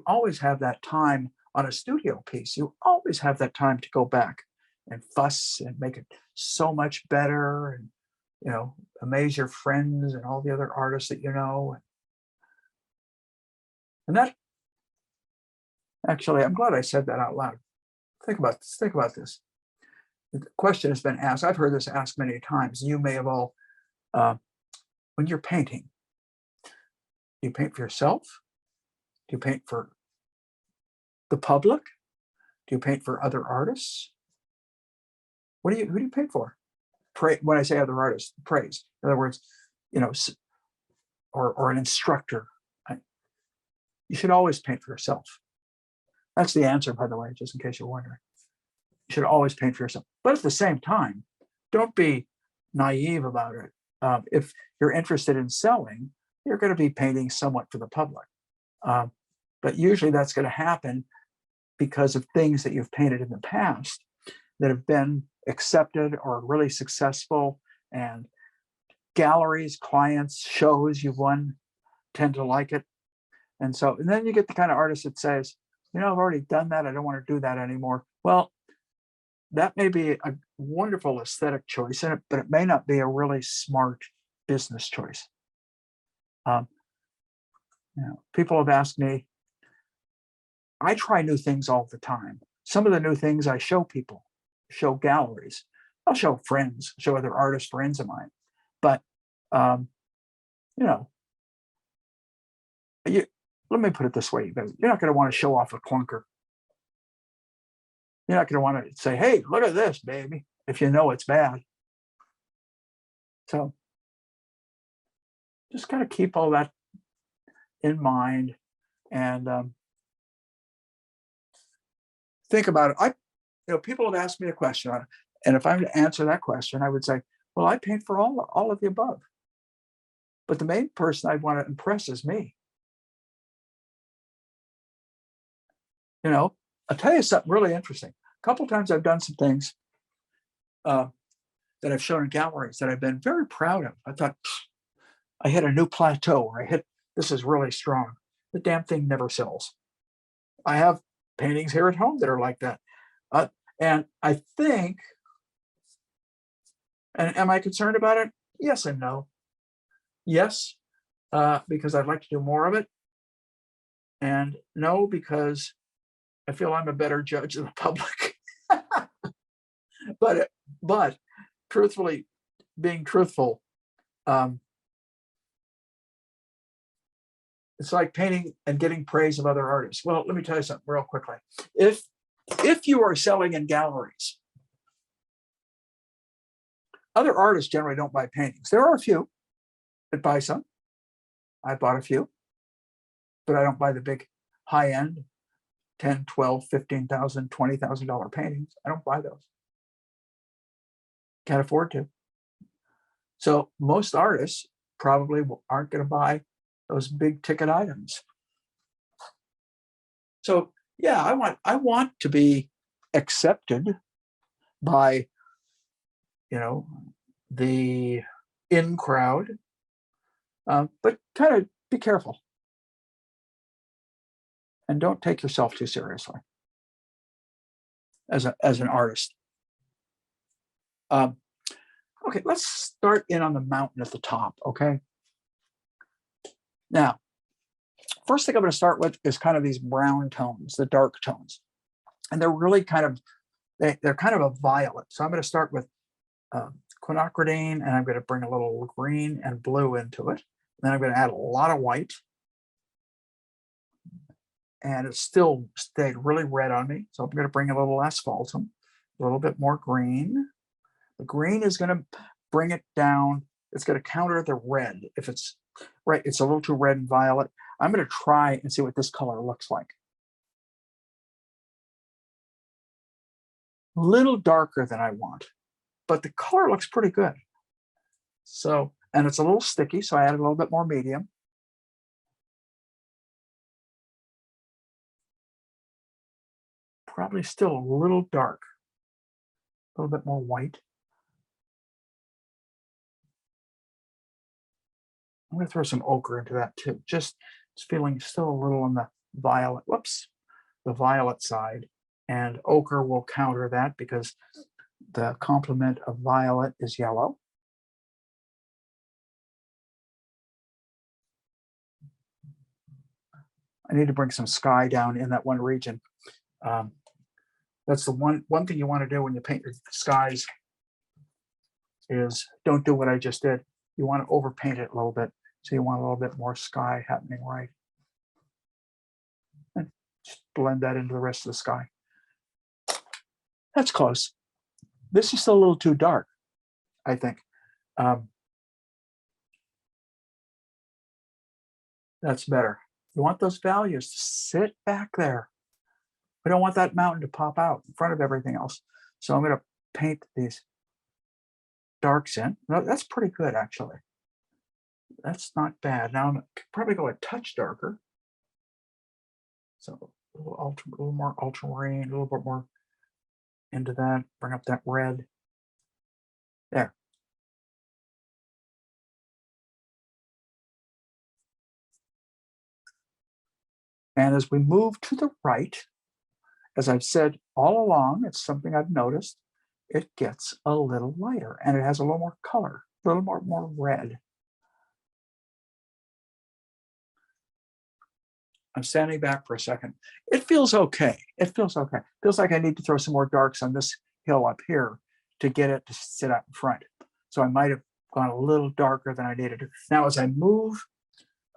[SPEAKER 1] always have that time on a studio piece. You always have that time to go back and fuss and make it so much better, and you know, amaze your friends and all the other artists that you know. And that, actually, I'm glad I said that out loud. Think about this. Think about this. The question has been asked. I've heard this asked many times. You may have all, when you're painting, do you paint for yourself? Do you paint for the public? Do you paint for other artists? Who do you paint for? When I say other artists, praise. In other words, you know, or an instructor. You should always paint for yourself. That's the answer, by the way, just in case you're wondering. You should always paint for yourself. But at the same time, don't be naive about it. If you're interested in selling, you're going to be painting somewhat for the public. Um, but usually that's going to happen because of things that you've painted in the past that have been accepted or really successful, and galleries, clients, shows you've won tend to like it. And then you get the kind of artist that says, I've already done that. I don't want to do that anymore. Well, that may be a wonderful aesthetic choice, but it may not be a really smart business choice. Um, people have asked me, I try new things all the time. Some of the new things I show people, show galleries. I'll show friends, show other artist friends of mine. But, let me put it this way. You're not going to want to show off a clunker. You're not going to want to say, hey, look at this, baby, if you know it's bad. So just kind of keep all that in mind and think about it. People have asked me a question, and if I'm to answer that question, I would say, well, I paint for all of the above. But the main person I want to impress is me. I'll tell you something really interesting. A couple of times I've done some things that I've shown in galleries that I've been very proud of. I thought, I hit a new plateau, or this is really strong. The damn thing never sells. I have paintings here at home that are like that. And I think, and am I concerned about it? Yes and no. Yes, because I'd like to do more of it. And no, because I feel I'm a better judge of the public. but truthfully, being truthful, it's like painting and getting praise of other artists. Well, let me tell you something real quickly. If you are selling in galleries, other artists generally don't buy paintings. There are a few that buy some. I bought a few, but I don't buy the big high-end $10, $12, $15,000, $20,000 paintings. I don't buy those. Can't afford to. So most artists probably aren't going to buy those big ticket items. So yeah, I want to be accepted by, the in crowd, but kind of be careful and don't take yourself too seriously as an artist. Okay, let's start in on the mountain at the top. Okay. Now, first thing I'm going to start with is kind of these brown tones, the dark tones, and they're really they're kind of a violet. So I'm going to start with quinacridine, and I'm going to bring a little green and blue into it. Then I'm going to add a lot of white, and it still stayed really red on me. So I'm going to bring a little asphaltum, a little bit more green. The green is going to bring it down. It's going to counter the red. If it's right, it's a little too red and violet. I'm going to try and see what this color looks like. A little darker than I want, but the color looks pretty good. So, and it's a little sticky, so I added a little bit more medium. Probably still a little dark, a little bit more white. I'm going to throw some ochre into that too. Just it's feeling still a little on the violet, the violet side. And ochre will counter that because the complement of violet is yellow. I need to bring some sky down in that one region. That's the one thing you want to do when you paint your skies is don't do what I just did. You want to overpaint it a little bit. So you want a little bit more sky happening, right? And just blend that into the rest of the sky. That's close. This is still a little too dark, I think. That's better. You want those values to sit back there. We don't want that mountain to pop out in front of everything else. So I'm going to paint these darks in. No, that's pretty good, actually. That's not bad. Now I'm probably go a touch darker. So a little more ultramarine, a little bit more into that. Bring up that red. There. And as we move to the right, as I've said all along, it's something I've noticed, it gets a little lighter and it has a little more color, a little more red. I'm standing back for a second. It feels okay. It feels okay. Feels like I need to throw some more darks on this hill up here to get it to sit out in front. So I might have gone a little darker than I needed to. Now,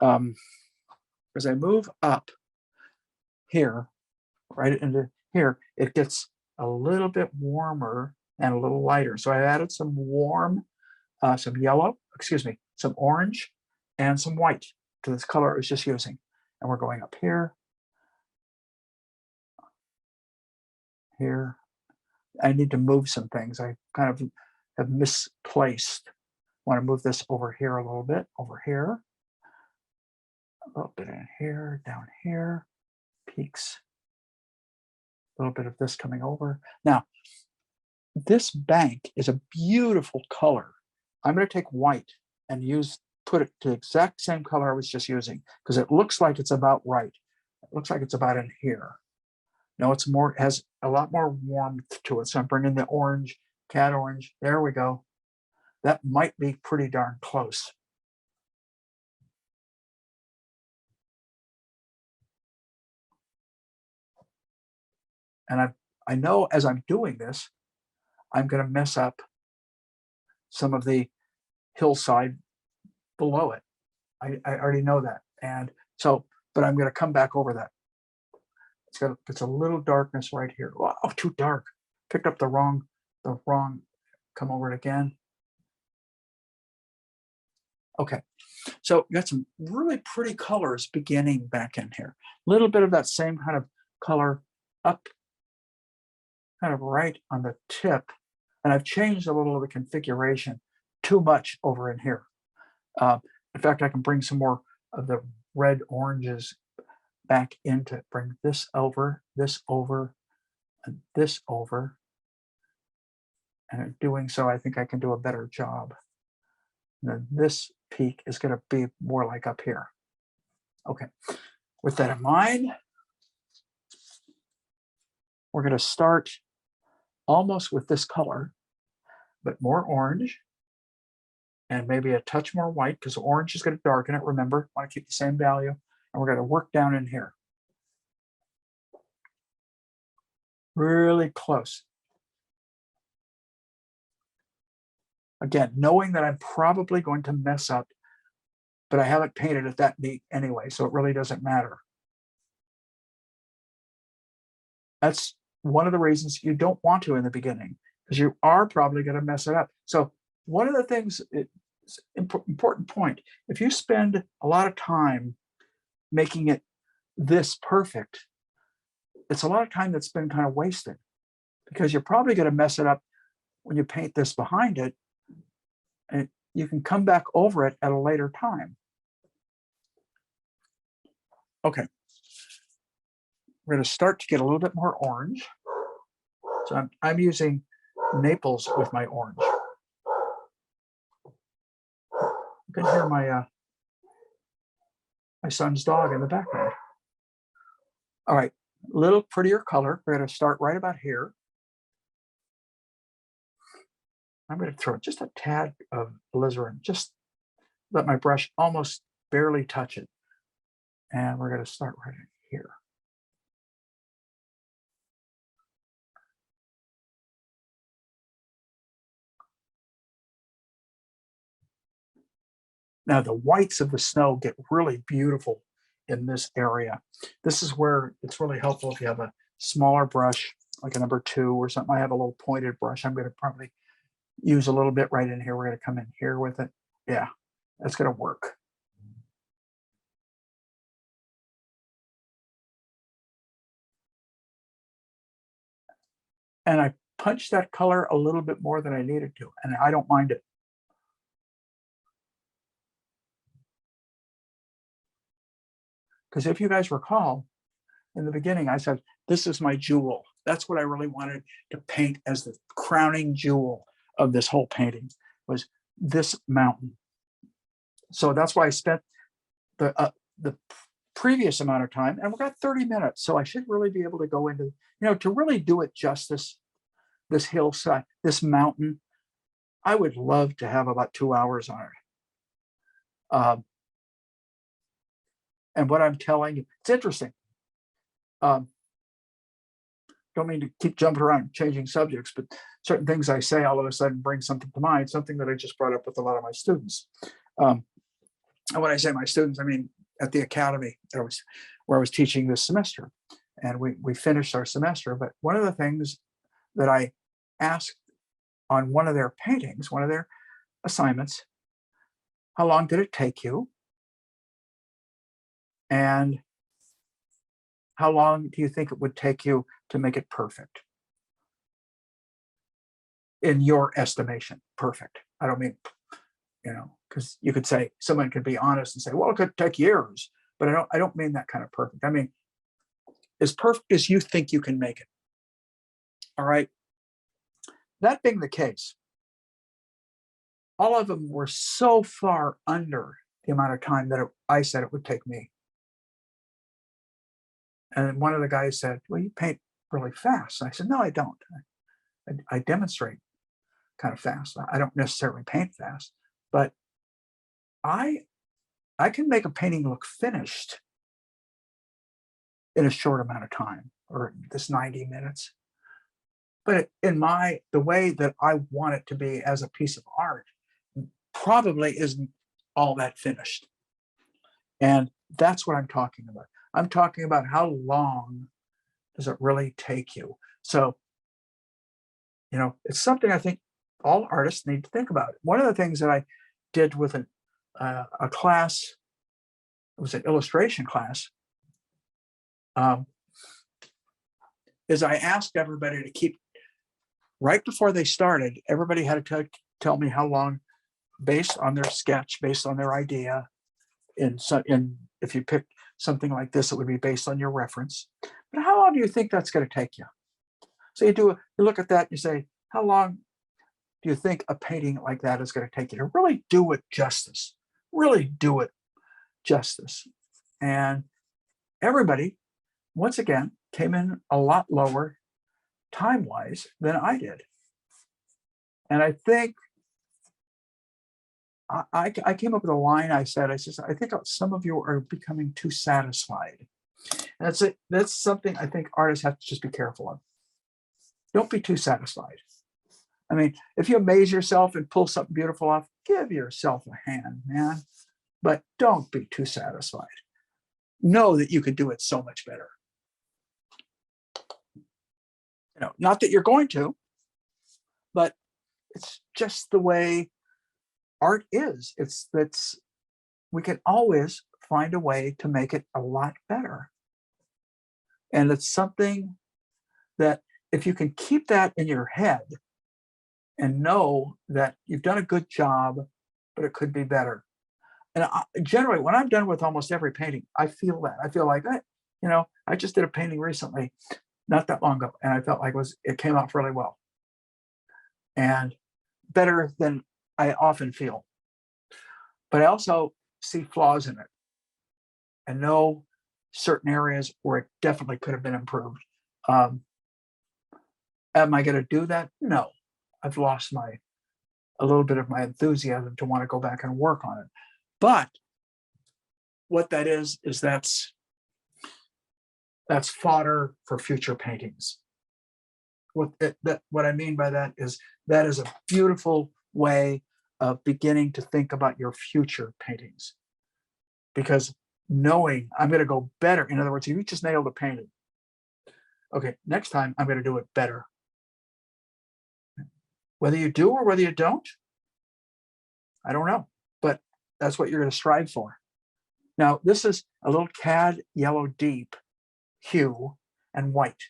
[SPEAKER 1] um, as I move up here, right into here, it gets a little bit warmer and a little lighter. So I added some some yellow, excuse me, some orange and some white to this color I was just using. And we're going up here, here. I need to move some things. I kind of have misplaced. I want to move this over here a little bit, over here. A little bit in here, down here, peaks. A little bit of this coming over. Now, this bank is a beautiful color. I'm going to take white and put it to the exact same color I was just using because it looks like it's about right. It looks like it's about in here. No, it's more, has a lot more warmth to it. So I'm bringing the orange, cat orange. There we go. That might be pretty darn close. And I know as I'm doing this, I'm going to mess up some of the hillside below it. I already know that. And so, but I'm going to come back over that. It's a little darkness right here. Oh, too dark. Picked up the wrong, come over it again. Okay, so you got some really pretty colors beginning back in here. A little bit of that same kind of color up, kind of right on the tip. And I've changed a little of the configuration too much over in here. In fact, I can bring some more of the red oranges back into, bring this over, and this over. And in doing so, I think I can do a better job. And then this peak is going to be more like up here. Okay, with that in mind, we're going to start almost with this color, but more orange and maybe a touch more white because orange is going to darken it. Remember, want to keep the same value. And we're going to work down in here. Really close. Again, knowing that I'm probably going to mess up, but I haven't painted it that neat anyway, so it really doesn't matter. That's one of the reasons you don't want to in the beginning, because you are probably going to mess it up. So one of the things, important point, if you spend a lot of time making it this perfect, it's a lot of time that's been kind of wasted because you're probably going to mess it up when you paint this behind it, and you can come back over it at a later time. Okay, we're going to start to get a little bit more orange. So I'm using Naples with my orange. You can hear my son's dog in the background. All right, a little prettier color. We're going to start right about here. I'm going to throw just a tad of alizarin, just let my brush almost barely touch it. And we're going to start right here. Now the whites of the snow get really beautiful in this area. This is where it's really helpful if you have a smaller brush, like a number 2 or something. I have a little pointed brush. I'm going to probably use a little bit right in here. We're going to come in here with it. Yeah, that's going to work. And I punch that color a little bit more than I needed to, and I don't mind it. Because if you guys recall, in the beginning, I said, this is my jewel. That's what I really wanted to paint as the crowning jewel of this whole painting, was this mountain. So that's why I spent the previous amount of time, and we've got 30 minutes. So I should really be able to go into, to really do it justice, this hillside, this mountain. I would love to have about 2 hours on it. And what I'm telling you, it's interesting. Don't mean to keep jumping around, changing subjects, but certain things I say all of a sudden bring something to mind, something that I just brought up with a lot of my students. And when I say my students, I mean at the academy where I was teaching this semester. And we finished our semester. But one of the things that I asked on one of their paintings, one of their assignments, how long did it take you? And how long do you think it would take you to make it perfect? In your estimation, perfect. I don't mean, because you could say, someone could be honest and say, well, it could take years, but I don't mean that kind of perfect. I mean, as perfect as you think you can make it. All right. That being the case, all of them were so far under the amount of time that I said it would take me. And one of the guys said, well, you paint really fast. And I said, no, I don't. I demonstrate kind of fast. I don't necessarily paint fast, but I can make a painting look finished in a short amount of time, or this 90 minutes. But in the way that I want it to be as a piece of art, probably isn't all that finished. And that's what I'm talking about. I'm talking about how long does it really take you? So, it's something I think all artists need to think about. One of the things that I did with a class, it was an illustration class, is I asked everybody to keep, right before they started, everybody had to tell me how long, based on their sketch, based on their idea, if you pick something like this, it would be based on your reference. But how long do you think that's going to take you? So you look at that and you say, how long do you think a painting like that is going to take you to really do it justice? Really do it justice. And everybody, once again, came in a lot lower time-wise than I did. And I think I came up with a line. I said, I think some of you are becoming too satisfied. And that's something I think artists have to just be careful of. Don't be too satisfied. I mean, if you amaze yourself and pull something beautiful off, give yourself a hand, man. But don't be too satisfied. Know that you could do it so much better. Not that you're going to, but it's just the way art is. We can always find a way to make it a lot better. And it's something that if you can keep that in your head and know that you've done a good job, but it could be better. And generally, when I'm done with almost every painting, I feel that. I feel like, I just did a painting recently, not that long ago, and I felt like it came out really well. And better than I often feel. But I also see flaws in it and know certain areas where it definitely could have been improved. Am I going to do that? No. I've lost a little bit of my enthusiasm to want to go back and work on it. But what that is that's fodder for future paintings. What I mean by that is a beautiful way of beginning to think about your future paintings. Because knowing I'm going to go better, in other words, if you just nailed a painting, okay, next time I'm going to do it better. Whether you do or whether you don't, I don't know, but that's what you're going to strive for. Now, this is a little cad yellow deep hue and white.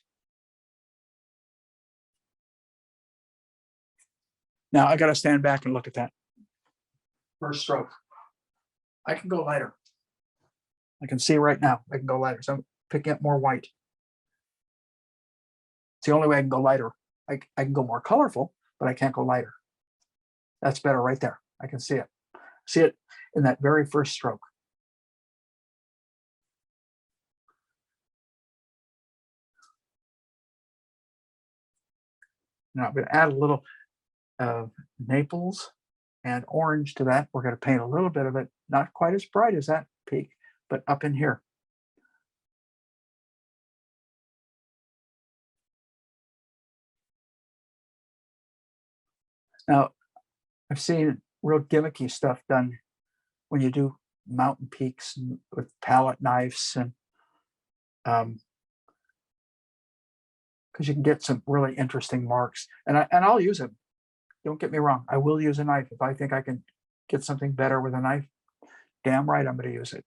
[SPEAKER 1] Now I got to stand back and look at that first stroke. I can go lighter. I can see right now I can go lighter. So I'm picking up more white. It's the only way I can go lighter. I can go more colorful, but I can't go lighter. That's better right there. I can see it. See it in that very first stroke. Now I'm going to add a little Naples and orange to that. We're going to paint a little bit of it, not quite as bright as that peak, but up in here. Now, I've seen real gimmicky stuff done when you do mountain peaks with palette knives, and because you can get some really interesting marks. And I'll use them. Don't get me wrong. I will use a knife if I think I can get something better with a knife. Damn right, I'm going to use it.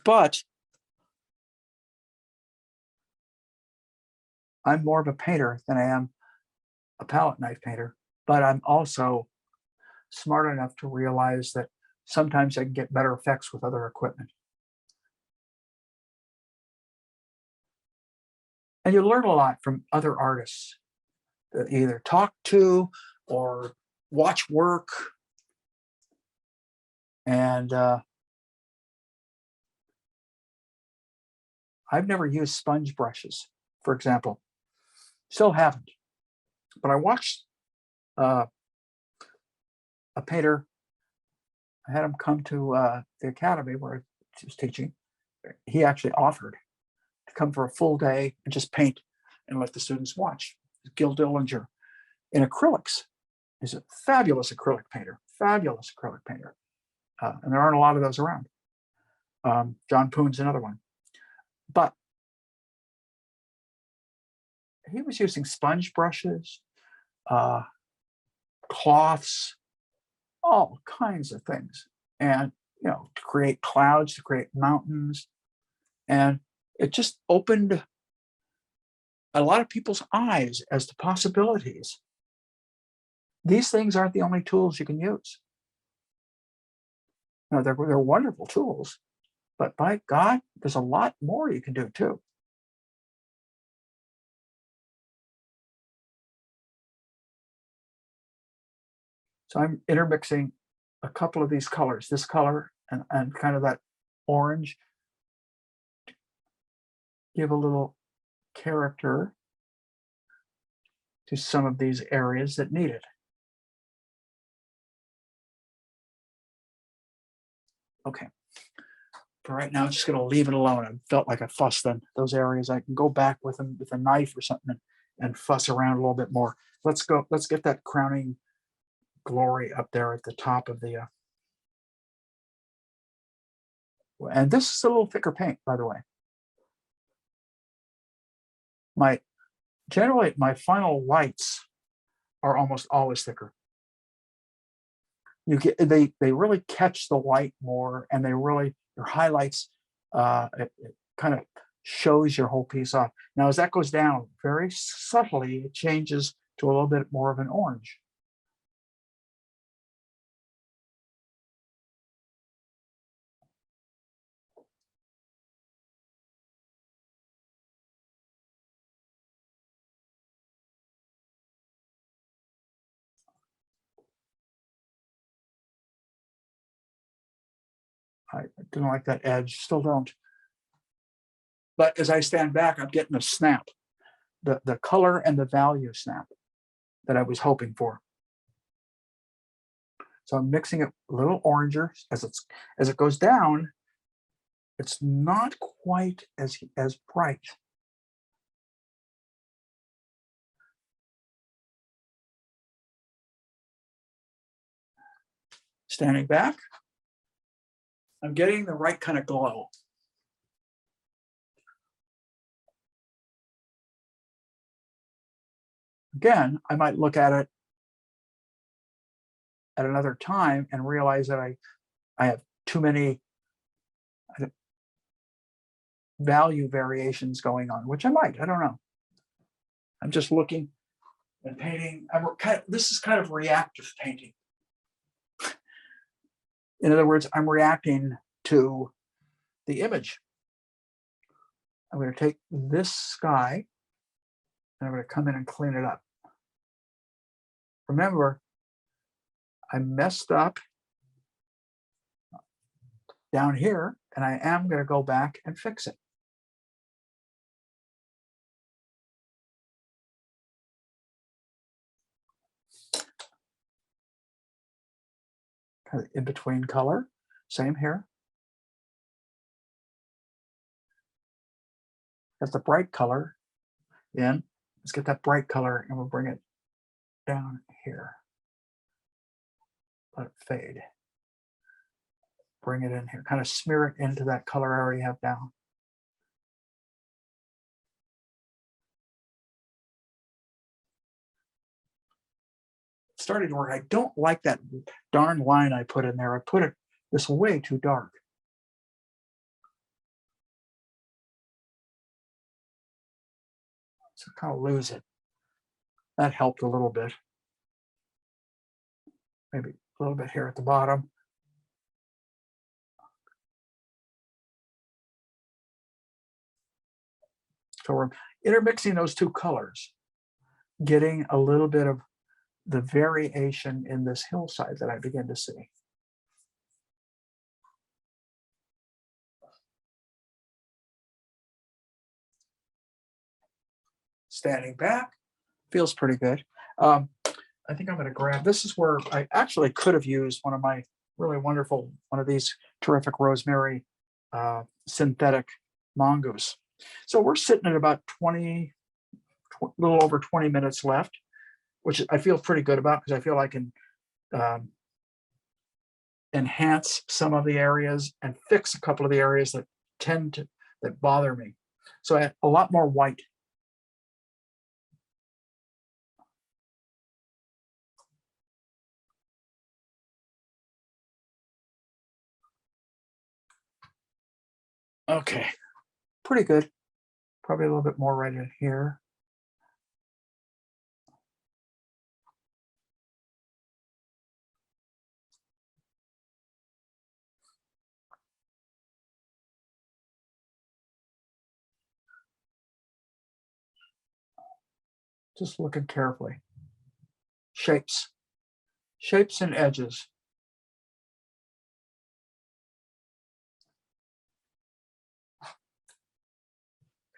[SPEAKER 1] But I'm more of a painter than I am a palette knife painter. But I'm also smart enough to realize that sometimes I can get better effects with other equipment. And you learn a lot from other artists that you either talk to or watch work. And I've never used sponge brushes, for example. Still haven't. But I watched a painter. I had him come to the academy where I was teaching. He actually offered to come for a full day and just paint and let the students watch. Gil Dillinger in acrylics. He's a fabulous acrylic painter, and there aren't a lot of those around. John Poon's another one. But he was using sponge brushes, cloths, all kinds of things. And, to create clouds, to create mountains. And it just opened a lot of people's eyes as to possibilities. These things aren't the only tools you can use. They're wonderful tools, but by God, there's a lot more you can do too. So I'm intermixing a couple of these colors, this color and kind of that orange, to give a little character to some of these areas that need it. Okay. For right now, I'm just going to leave it alone. I felt like I fussed on those areas. I can go back with them with a knife or something and fuss around a little bit more. Let's get that crowning glory up there at the top of the and this is a little thicker paint, by the way. Generally my final whites are almost always thicker. They really catch the white more, and your highlights, it kind of shows your whole piece off. Now as that goes down very subtly, it changes to a little bit more of an orange. I didn't like that edge, still don't. But as I stand back, I'm getting a snap, the color and the value snap that I was hoping for. So I'm mixing it a little oranger as it goes down. It's not quite as bright. Standing back, I'm getting the right kind of glow. Again, I might look at it at another time and realize that I have too many. value variations going on, which I might, I don't know. I'm just looking and painting. This is kind of reactive painting. In other words, I'm reacting to the image. I'm going to take this sky and I'm going to come in and clean it up. Remember, I messed up down here, and I am going to go back and fix it. Kind of in between color, same here. Got the bright color in. Let's get that bright color and we'll bring it down here. Let it fade. Bring it in here, kind of smear it into that color I already have down. It's starting to work. I don't like that darn line I put in there. I put it this way too dark. So kind of lose it. That helped a little bit. Maybe a little bit here at the bottom. So we're intermixing those two colors, getting a little bit of the variation in this hillside that I begin to see. Standing back, feels pretty good. I think I'm going to grab, this is where I actually could have used one of my really wonderful, one of these terrific rosemary synthetic mongoose. So we're sitting at about 20, a little over 20 minutes left, which I feel pretty good about because I feel I can enhance some of the areas and fix a couple of the areas that that bother me. So I have a lot more white. Okay, pretty good. Probably a little bit more right in here. Just looking carefully. Shapes and edges.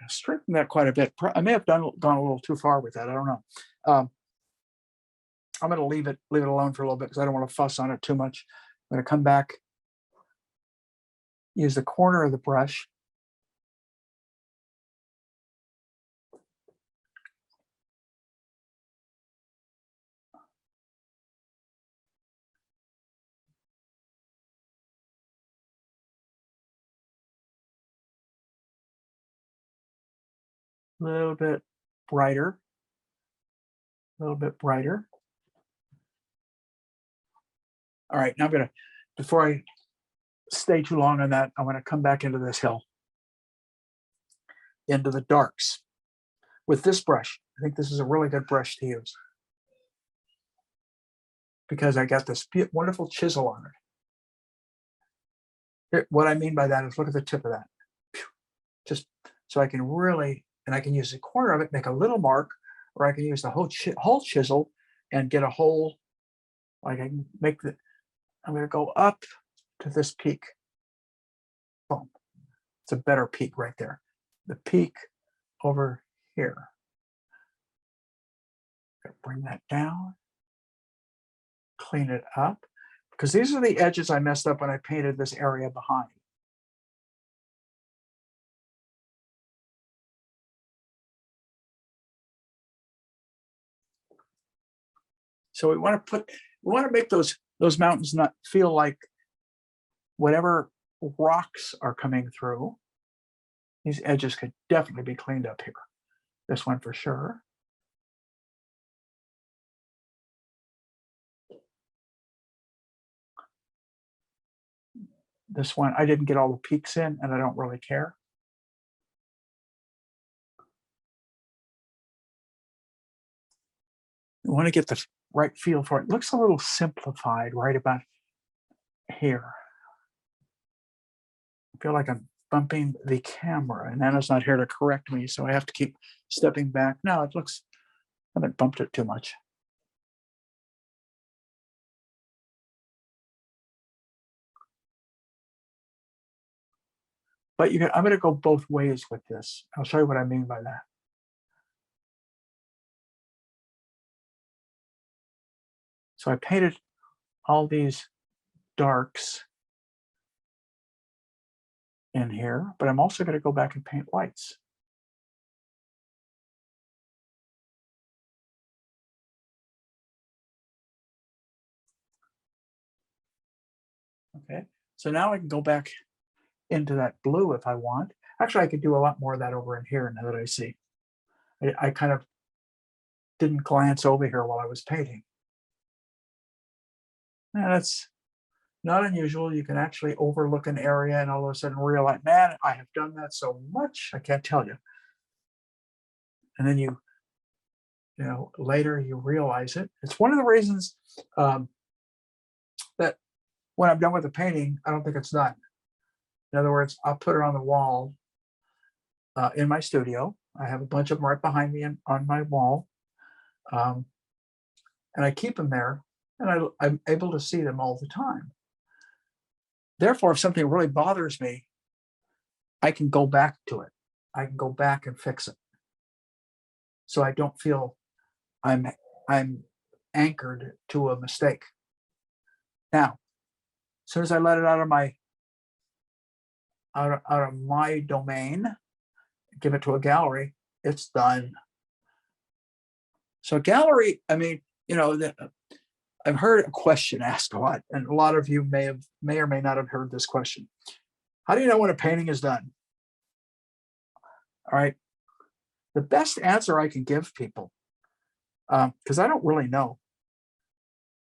[SPEAKER 1] Strengthen that quite a bit. I may have gone a little too far with that. I don't know. I'm going to leave it alone for a little bit because I don't want to fuss on it too much. I'm going to come back, use the corner of the brush. A little bit brighter. A little bit brighter. All right, now I'm going to, before I stay too long on that, I'm going to come back into this hill, into the darks with this brush. I think this is a really good brush to use because I got this wonderful chisel on it. What I mean by that is look at the tip of that. Just so I can really, and I can use the corner of it, make a little mark, or I can use the whole chisel and get a whole, like I can make the, I'm going to go up to this peak. Boom. It's a better peak right there. The peak over here. Bring that down. Clean it up. Because these are the edges I messed up when I painted this area behind. So we want to make those mountains not feel like whatever rocks are coming through. These edges could definitely be cleaned up here. This one for sure. This one, I didn't get all the peaks in and I don't really care. You want to get the right feel for it. It looks a little simplified right about here. I feel like I'm bumping the camera, and Anna's not here to correct me, so I have to keep stepping back. No, it looks, I haven't bumped it too much. But I'm going to go both ways with this. I'll show you what I mean by that. So I painted all these darks in here, but I'm also going to go back and paint whites. Okay, so now I can go back into that blue if I want. Actually, I could do a lot more of that over in here now that I see. I kind of didn't glance over here while I was painting. And that's not unusual. You can actually overlook an area and all of a sudden realize, man, I have done that so much, I can't tell you. And then you know, later you realize it. It's one of the reasons that when I'm done with the painting, I don't think it's done. In other words, I'll put it on the wall in my studio. I have a bunch of them right behind me on my wall. And I keep them there, and I'm able to see them all the time. Therefore, if something really bothers me, I can go back to it. I can go back and fix it. So I don't feel I'm anchored to a mistake. Now, as soon as I let it out of my domain, give it to a gallery, it's done. So gallery, I mean, you know, I've heard a question asked a lot, and a lot of you may or may not have heard this question. How do you know when a painting is done? All right. The best answer I can give people, because I don't really know,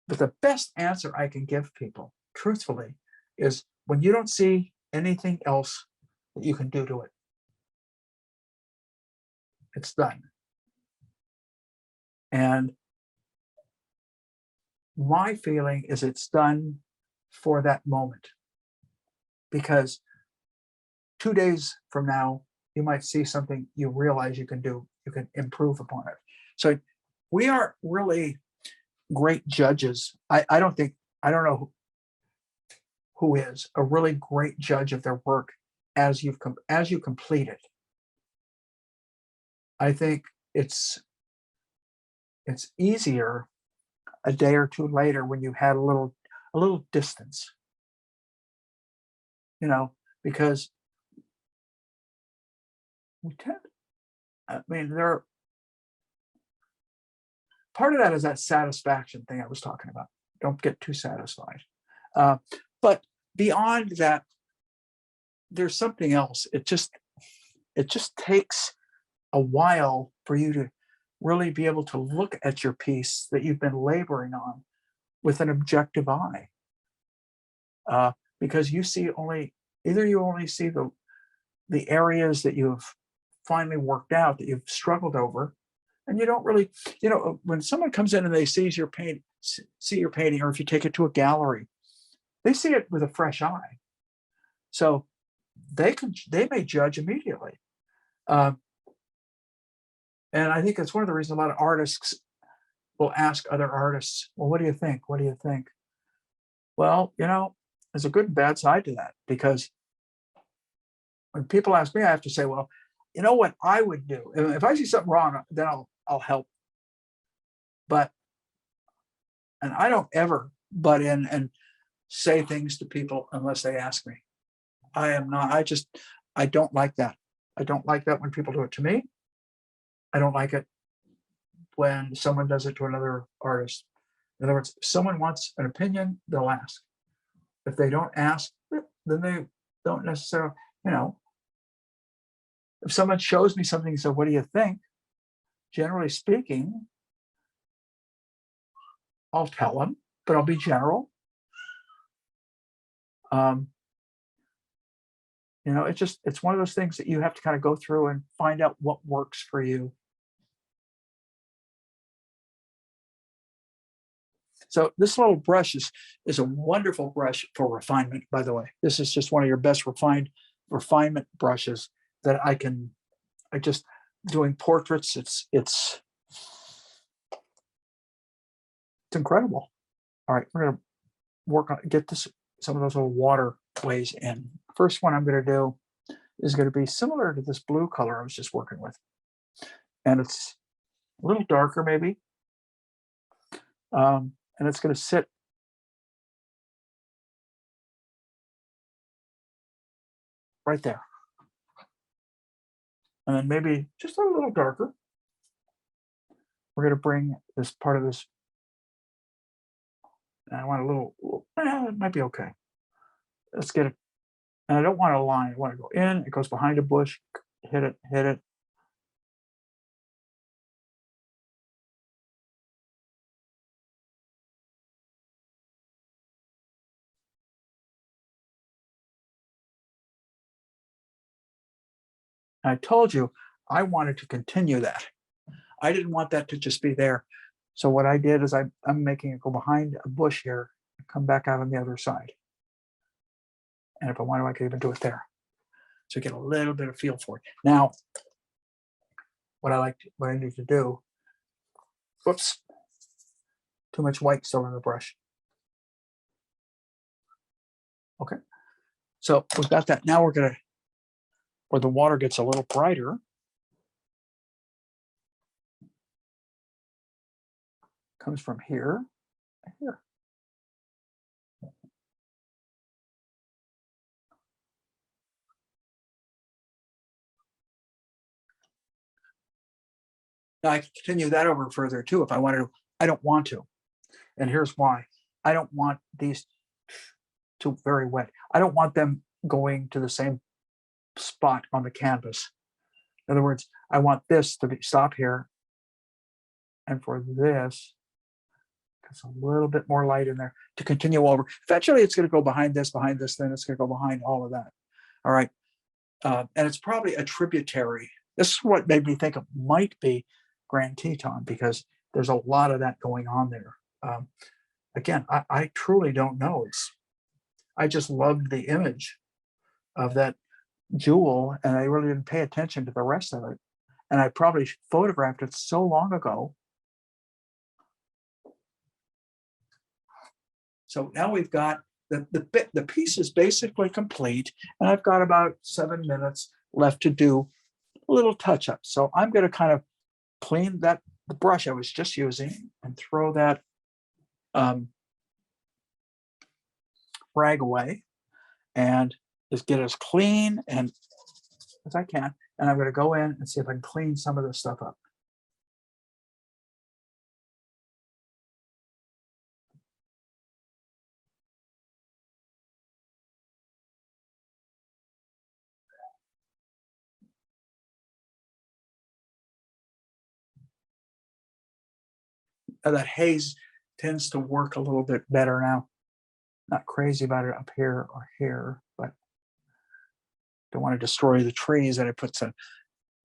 [SPEAKER 1] but the best answer I can give people, truthfully, is when you don't see anything else that you can do to it. It's done. And my feeling is it's done for that moment. Because 2 days from now, you might see something you realize you can do, you can improve upon it. So we aren't really great judges. I don't know who is a really great judge of their work as you complete it. I think it's easier a day or two later when you had a little distance, you know, because we tend, I mean, part of that is that satisfaction thing I was talking about. Don't get too satisfied. But beyond that, there's something else. It just takes a while for you to really be able to look at your piece that you've been laboring on with an objective eye. Because you see either you only see the areas that you've finally worked out, that you've struggled over, and you don't really, you know, when someone comes in and they see your painting, or if you take it to a gallery, they see it with a fresh eye. So they may judge immediately. And I think that's one of the reasons a lot of artists will ask other artists, well, what do you think? What do you think? Well, you know, there's a good and bad side to that, because when people ask me, I have to say, well, you know what I would do? If I see something wrong, then I'll help. And I don't ever butt in and say things to people unless they ask me. I don't like that. I don't like that when people do it to me. I don't like it when someone does it to another artist. In other words, if someone wants an opinion, they'll ask. If they don't ask, then they don't necessarily, you know, if someone shows me something and says, what do you think? Generally speaking, I'll tell them, but I'll be general. You know, it's one of those things that you have to kind of go through and find out what works for you. So this little brush is a wonderful brush for refinement, by the way. This is just one of your best refinement brushes that I just doing portraits. It's incredible. All right, we're gonna work on get some of those little waterways in. First one I'm gonna do is gonna be similar to this blue color I was just working with. And it's a little darker maybe. And it's gonna sit right there. And then maybe just a little darker. We're gonna bring this part of this, and I want a little, it might be okay. Let's get it. And I don't want a line. I want to go in, it goes behind a bush, hit it, hit it. And I told you I wanted to continue that. I didn't want that to just be there. So what I did is I'm making it go behind a bush here, come back out on the other side. And if I want to, I could even do it there. So get a little bit of feel for it. Now, what I need to do, whoops, too much white still in the brush. Okay, so we've got that. Now we're gonna, where the water gets a little brighter, comes from here, here. Now I can continue that over further too if I wanted to. I don't want to. And here's why. I don't want these too very wet. I don't want them going to the same spot on the canvas. In other words, I want this to be stop here. And for this, it's a little bit more light in there to continue over. Eventually it's going to go behind this, then it's going to go behind all of that. All right. And it's probably a tributary. This is what made me think it might be Grand Teton, because there's a lot of that going on there. Again, I truly don't know. I just loved the image of that jewel, and I really didn't pay attention to the rest of it. And I probably photographed it so long ago. So now we've got the piece is basically complete, and I've got about 7 minutes left to do a little touch up. So I'm going to kind of clean the brush I was just using and throw that rag away and just get as clean and as I can. And I'm going to go in and see if I can clean some of this stuff up. That haze tends to work a little bit better now. Not crazy about it up here or here, but don't want to destroy the trees that I put some.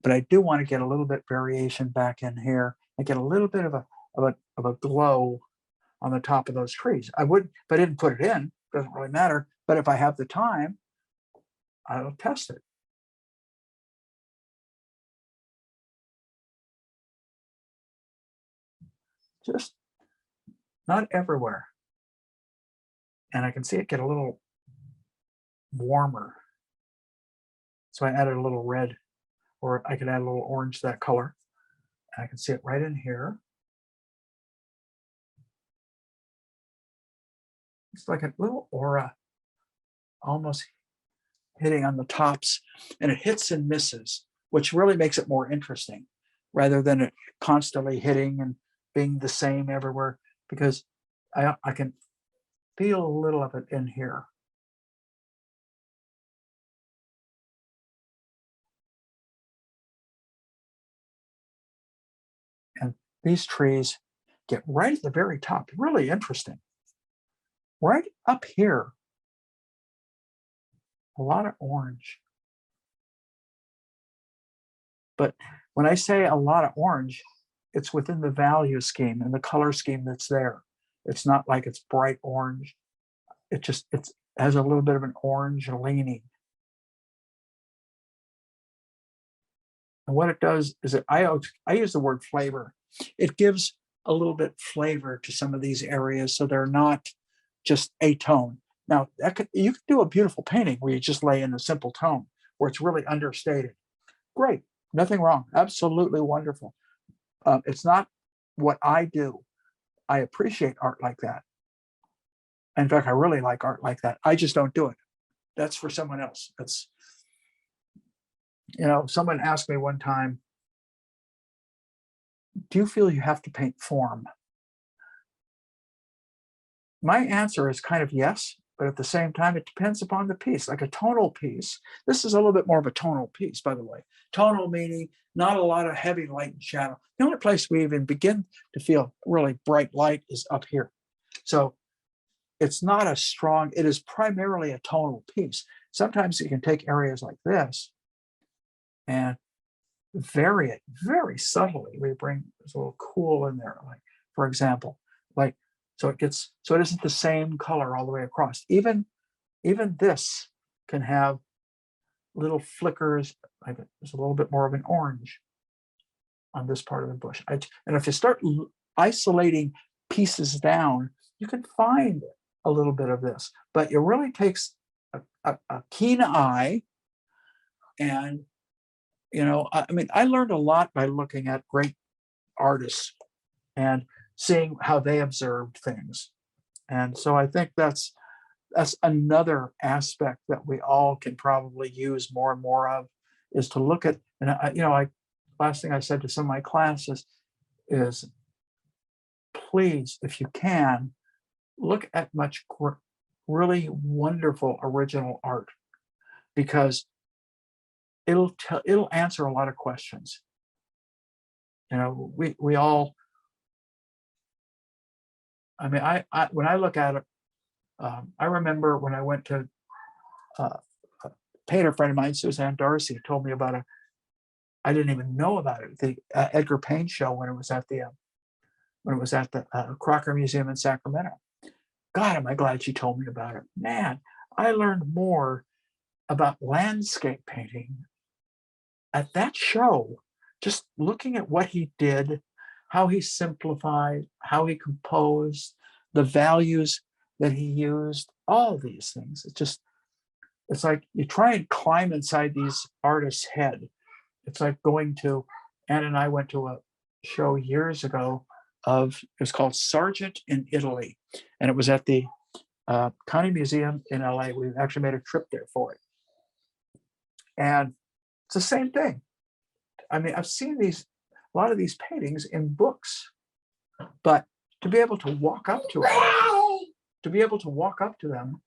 [SPEAKER 1] But I do want to get a little bit variation back in here and get a little bit of a glow on the top of those trees. I would, if I didn't put it in, doesn't really matter. But if I have the time, I'll test it. Just not everywhere. And I can see it get a little warmer. So I added a little red, or I could add a little orange to that color. And I can see it right in here. It's like a little aura almost hitting on the tops, and it hits and misses, which really makes it more interesting rather than it constantly hitting and being the same everywhere, because I can feel a little of it in here. And these trees get right at the very top, really interesting. Right up here, a lot of orange. But when I say a lot of orange, it's within the value scheme and the color scheme that's there. It's not like it's bright orange. It has a little bit of an orange leaning. And what it does is I use the word flavor. It gives a little bit flavor to some of these areas, so they're not just a tone. Now, you can do a beautiful painting where you just lay in a simple tone, where it's really understated. Great, nothing wrong, absolutely wonderful. It's not what I do. I appreciate art like that. In fact, I really like art like that. I just don't do it. That's for someone else. That's, someone asked me one time, do you feel you have to paint form? My answer is kind of yes, but at the same time, it depends upon the piece. Like a tonal piece, this is a little bit more of a tonal piece, by the way. Tonal meaning not a lot of heavy light and shadow. The only place we even begin to feel really bright light is up here. So it's not as strong. It is primarily a tonal piece. Sometimes you can take areas like this and vary it very subtly. We bring a little cool in there, like, for example, like, so it isn't the same color all the way across. Even this can have little flickers, like there's a little bit more of an orange on this part of the bush. And if you start isolating pieces down, you can find a little bit of this, but it really takes a keen eye. And, I learned a lot by looking at great artists and seeing how they observed things. And so I think that's another aspect that we all can probably use more and more of, is to look at, and last thing I said to some of my classes is, please, if you can, look at much really wonderful original art, because it'll answer a lot of questions. We all, I when I look at it, I remember when I went to a painter friend of mine, Suzanne Darcy, told me about I didn't even know about it, the Edgar Payne show when it was at the Crocker Museum in Sacramento. God, am I glad she told me about it. Man, I learned more about landscape painting at that show, just looking at what he did, how he simplified, how he composed, the values that he used, all these things. It's like you try and climb inside these artists' head. It's like Ann and I went to a show years ago it's called Sargent in Italy. And it was at the County Museum in LA. We actually made a trip there for it. And it's the same thing. I've seen a lot of these paintings in books, but to be able to walk up to them,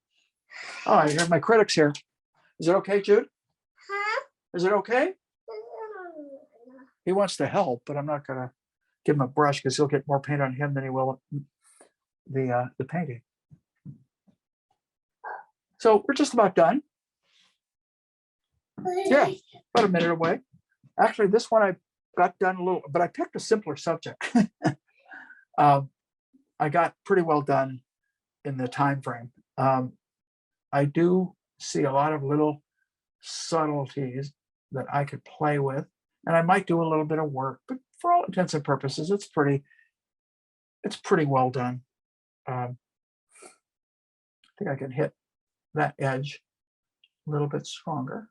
[SPEAKER 1] oh, I hear my critics here. Is it okay, Jude? Huh? Is it okay? He wants to help, but I'm not going to give him a brush because he'll get more paint on him than he will the painting. So we're just about done. Yeah, about a minute away. Actually, this one I got done a little, but I picked a simpler subject. I got pretty well done in the time frame. I do see a lot of little subtleties that I could play with, and I might do a little bit of work, but for all intents and purposes, it's pretty well done. I think I can hit that edge a little bit stronger.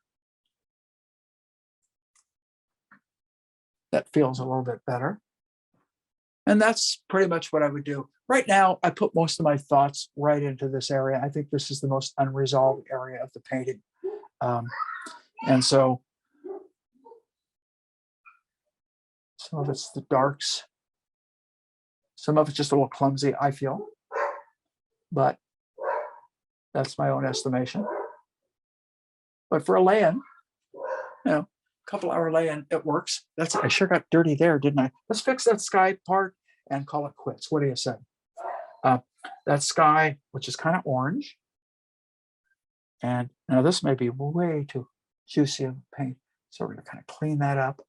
[SPEAKER 1] That feels a little bit better. And that's pretty much what I would do. Right now, I put most of my thoughts right into this area. I think this is the most unresolved area of the painting. And so some of it's the darks. Some of it's just a little clumsy, I feel. But that's my own estimation. But for a lay-in, couple hour lay-in, it works. I sure got dirty there, didn't I? Let's fix that sky part and call it quits. What do you say? That sky, which is kind of orange. And now this may be way too juicy of paint. So we're going to kind of clean that up.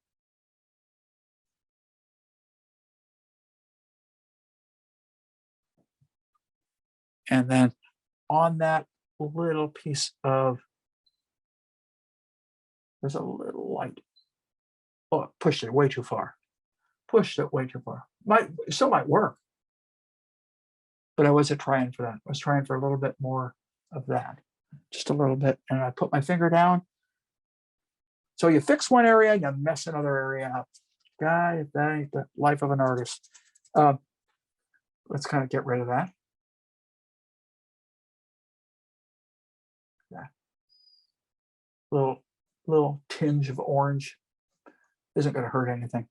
[SPEAKER 1] And then on that little piece of, there's a little light. Oh, I pushed it way too far. Pushed it way too far. Still might work, but I wasn't trying for that. I was trying for a little bit more of that, just a little bit. And I put my finger down. So you fix one area, you mess another area up. Guy, that ain't the life of an artist. Let's kind of get rid of that. Yeah. Little tinge of orange isn't going to hurt anything.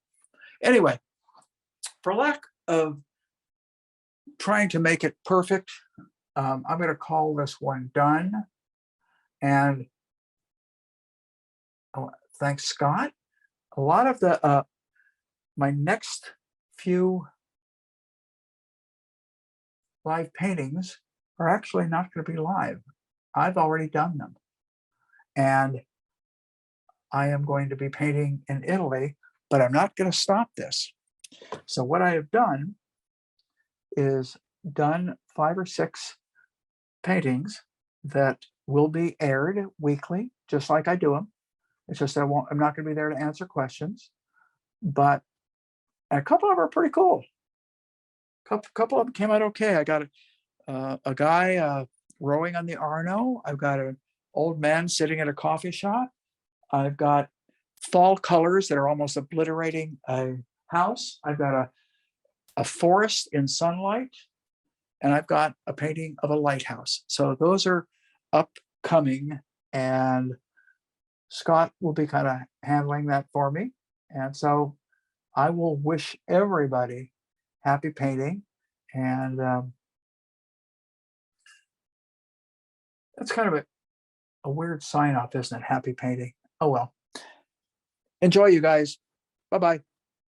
[SPEAKER 1] Anyway, for lack of trying to make it perfect, I'm going to call this one done. And thanks, Scott. A lot of the my next few live paintings are actually not going to be live. I've already done them. And I am going to be painting in Italy, but I'm not going to stop this. So what I have done is done 5 or 6 paintings that will be aired weekly, just like I do them. It's just I'm not going to be there to answer questions, but a couple of them are pretty cool. Couple of them came out okay. I got a guy rowing on the Arno. I've got an old man sitting at a coffee shop. I've got fall colors that are almost obliterating a house. I've got a forest in sunlight, and I've got a painting of a lighthouse. So those are upcoming, and Scott will be kind of handling that for me. And so I will wish everybody happy painting. And that's kind of a weird sign off, isn't it? Happy painting. Oh, well. Enjoy, you guys. Bye-bye.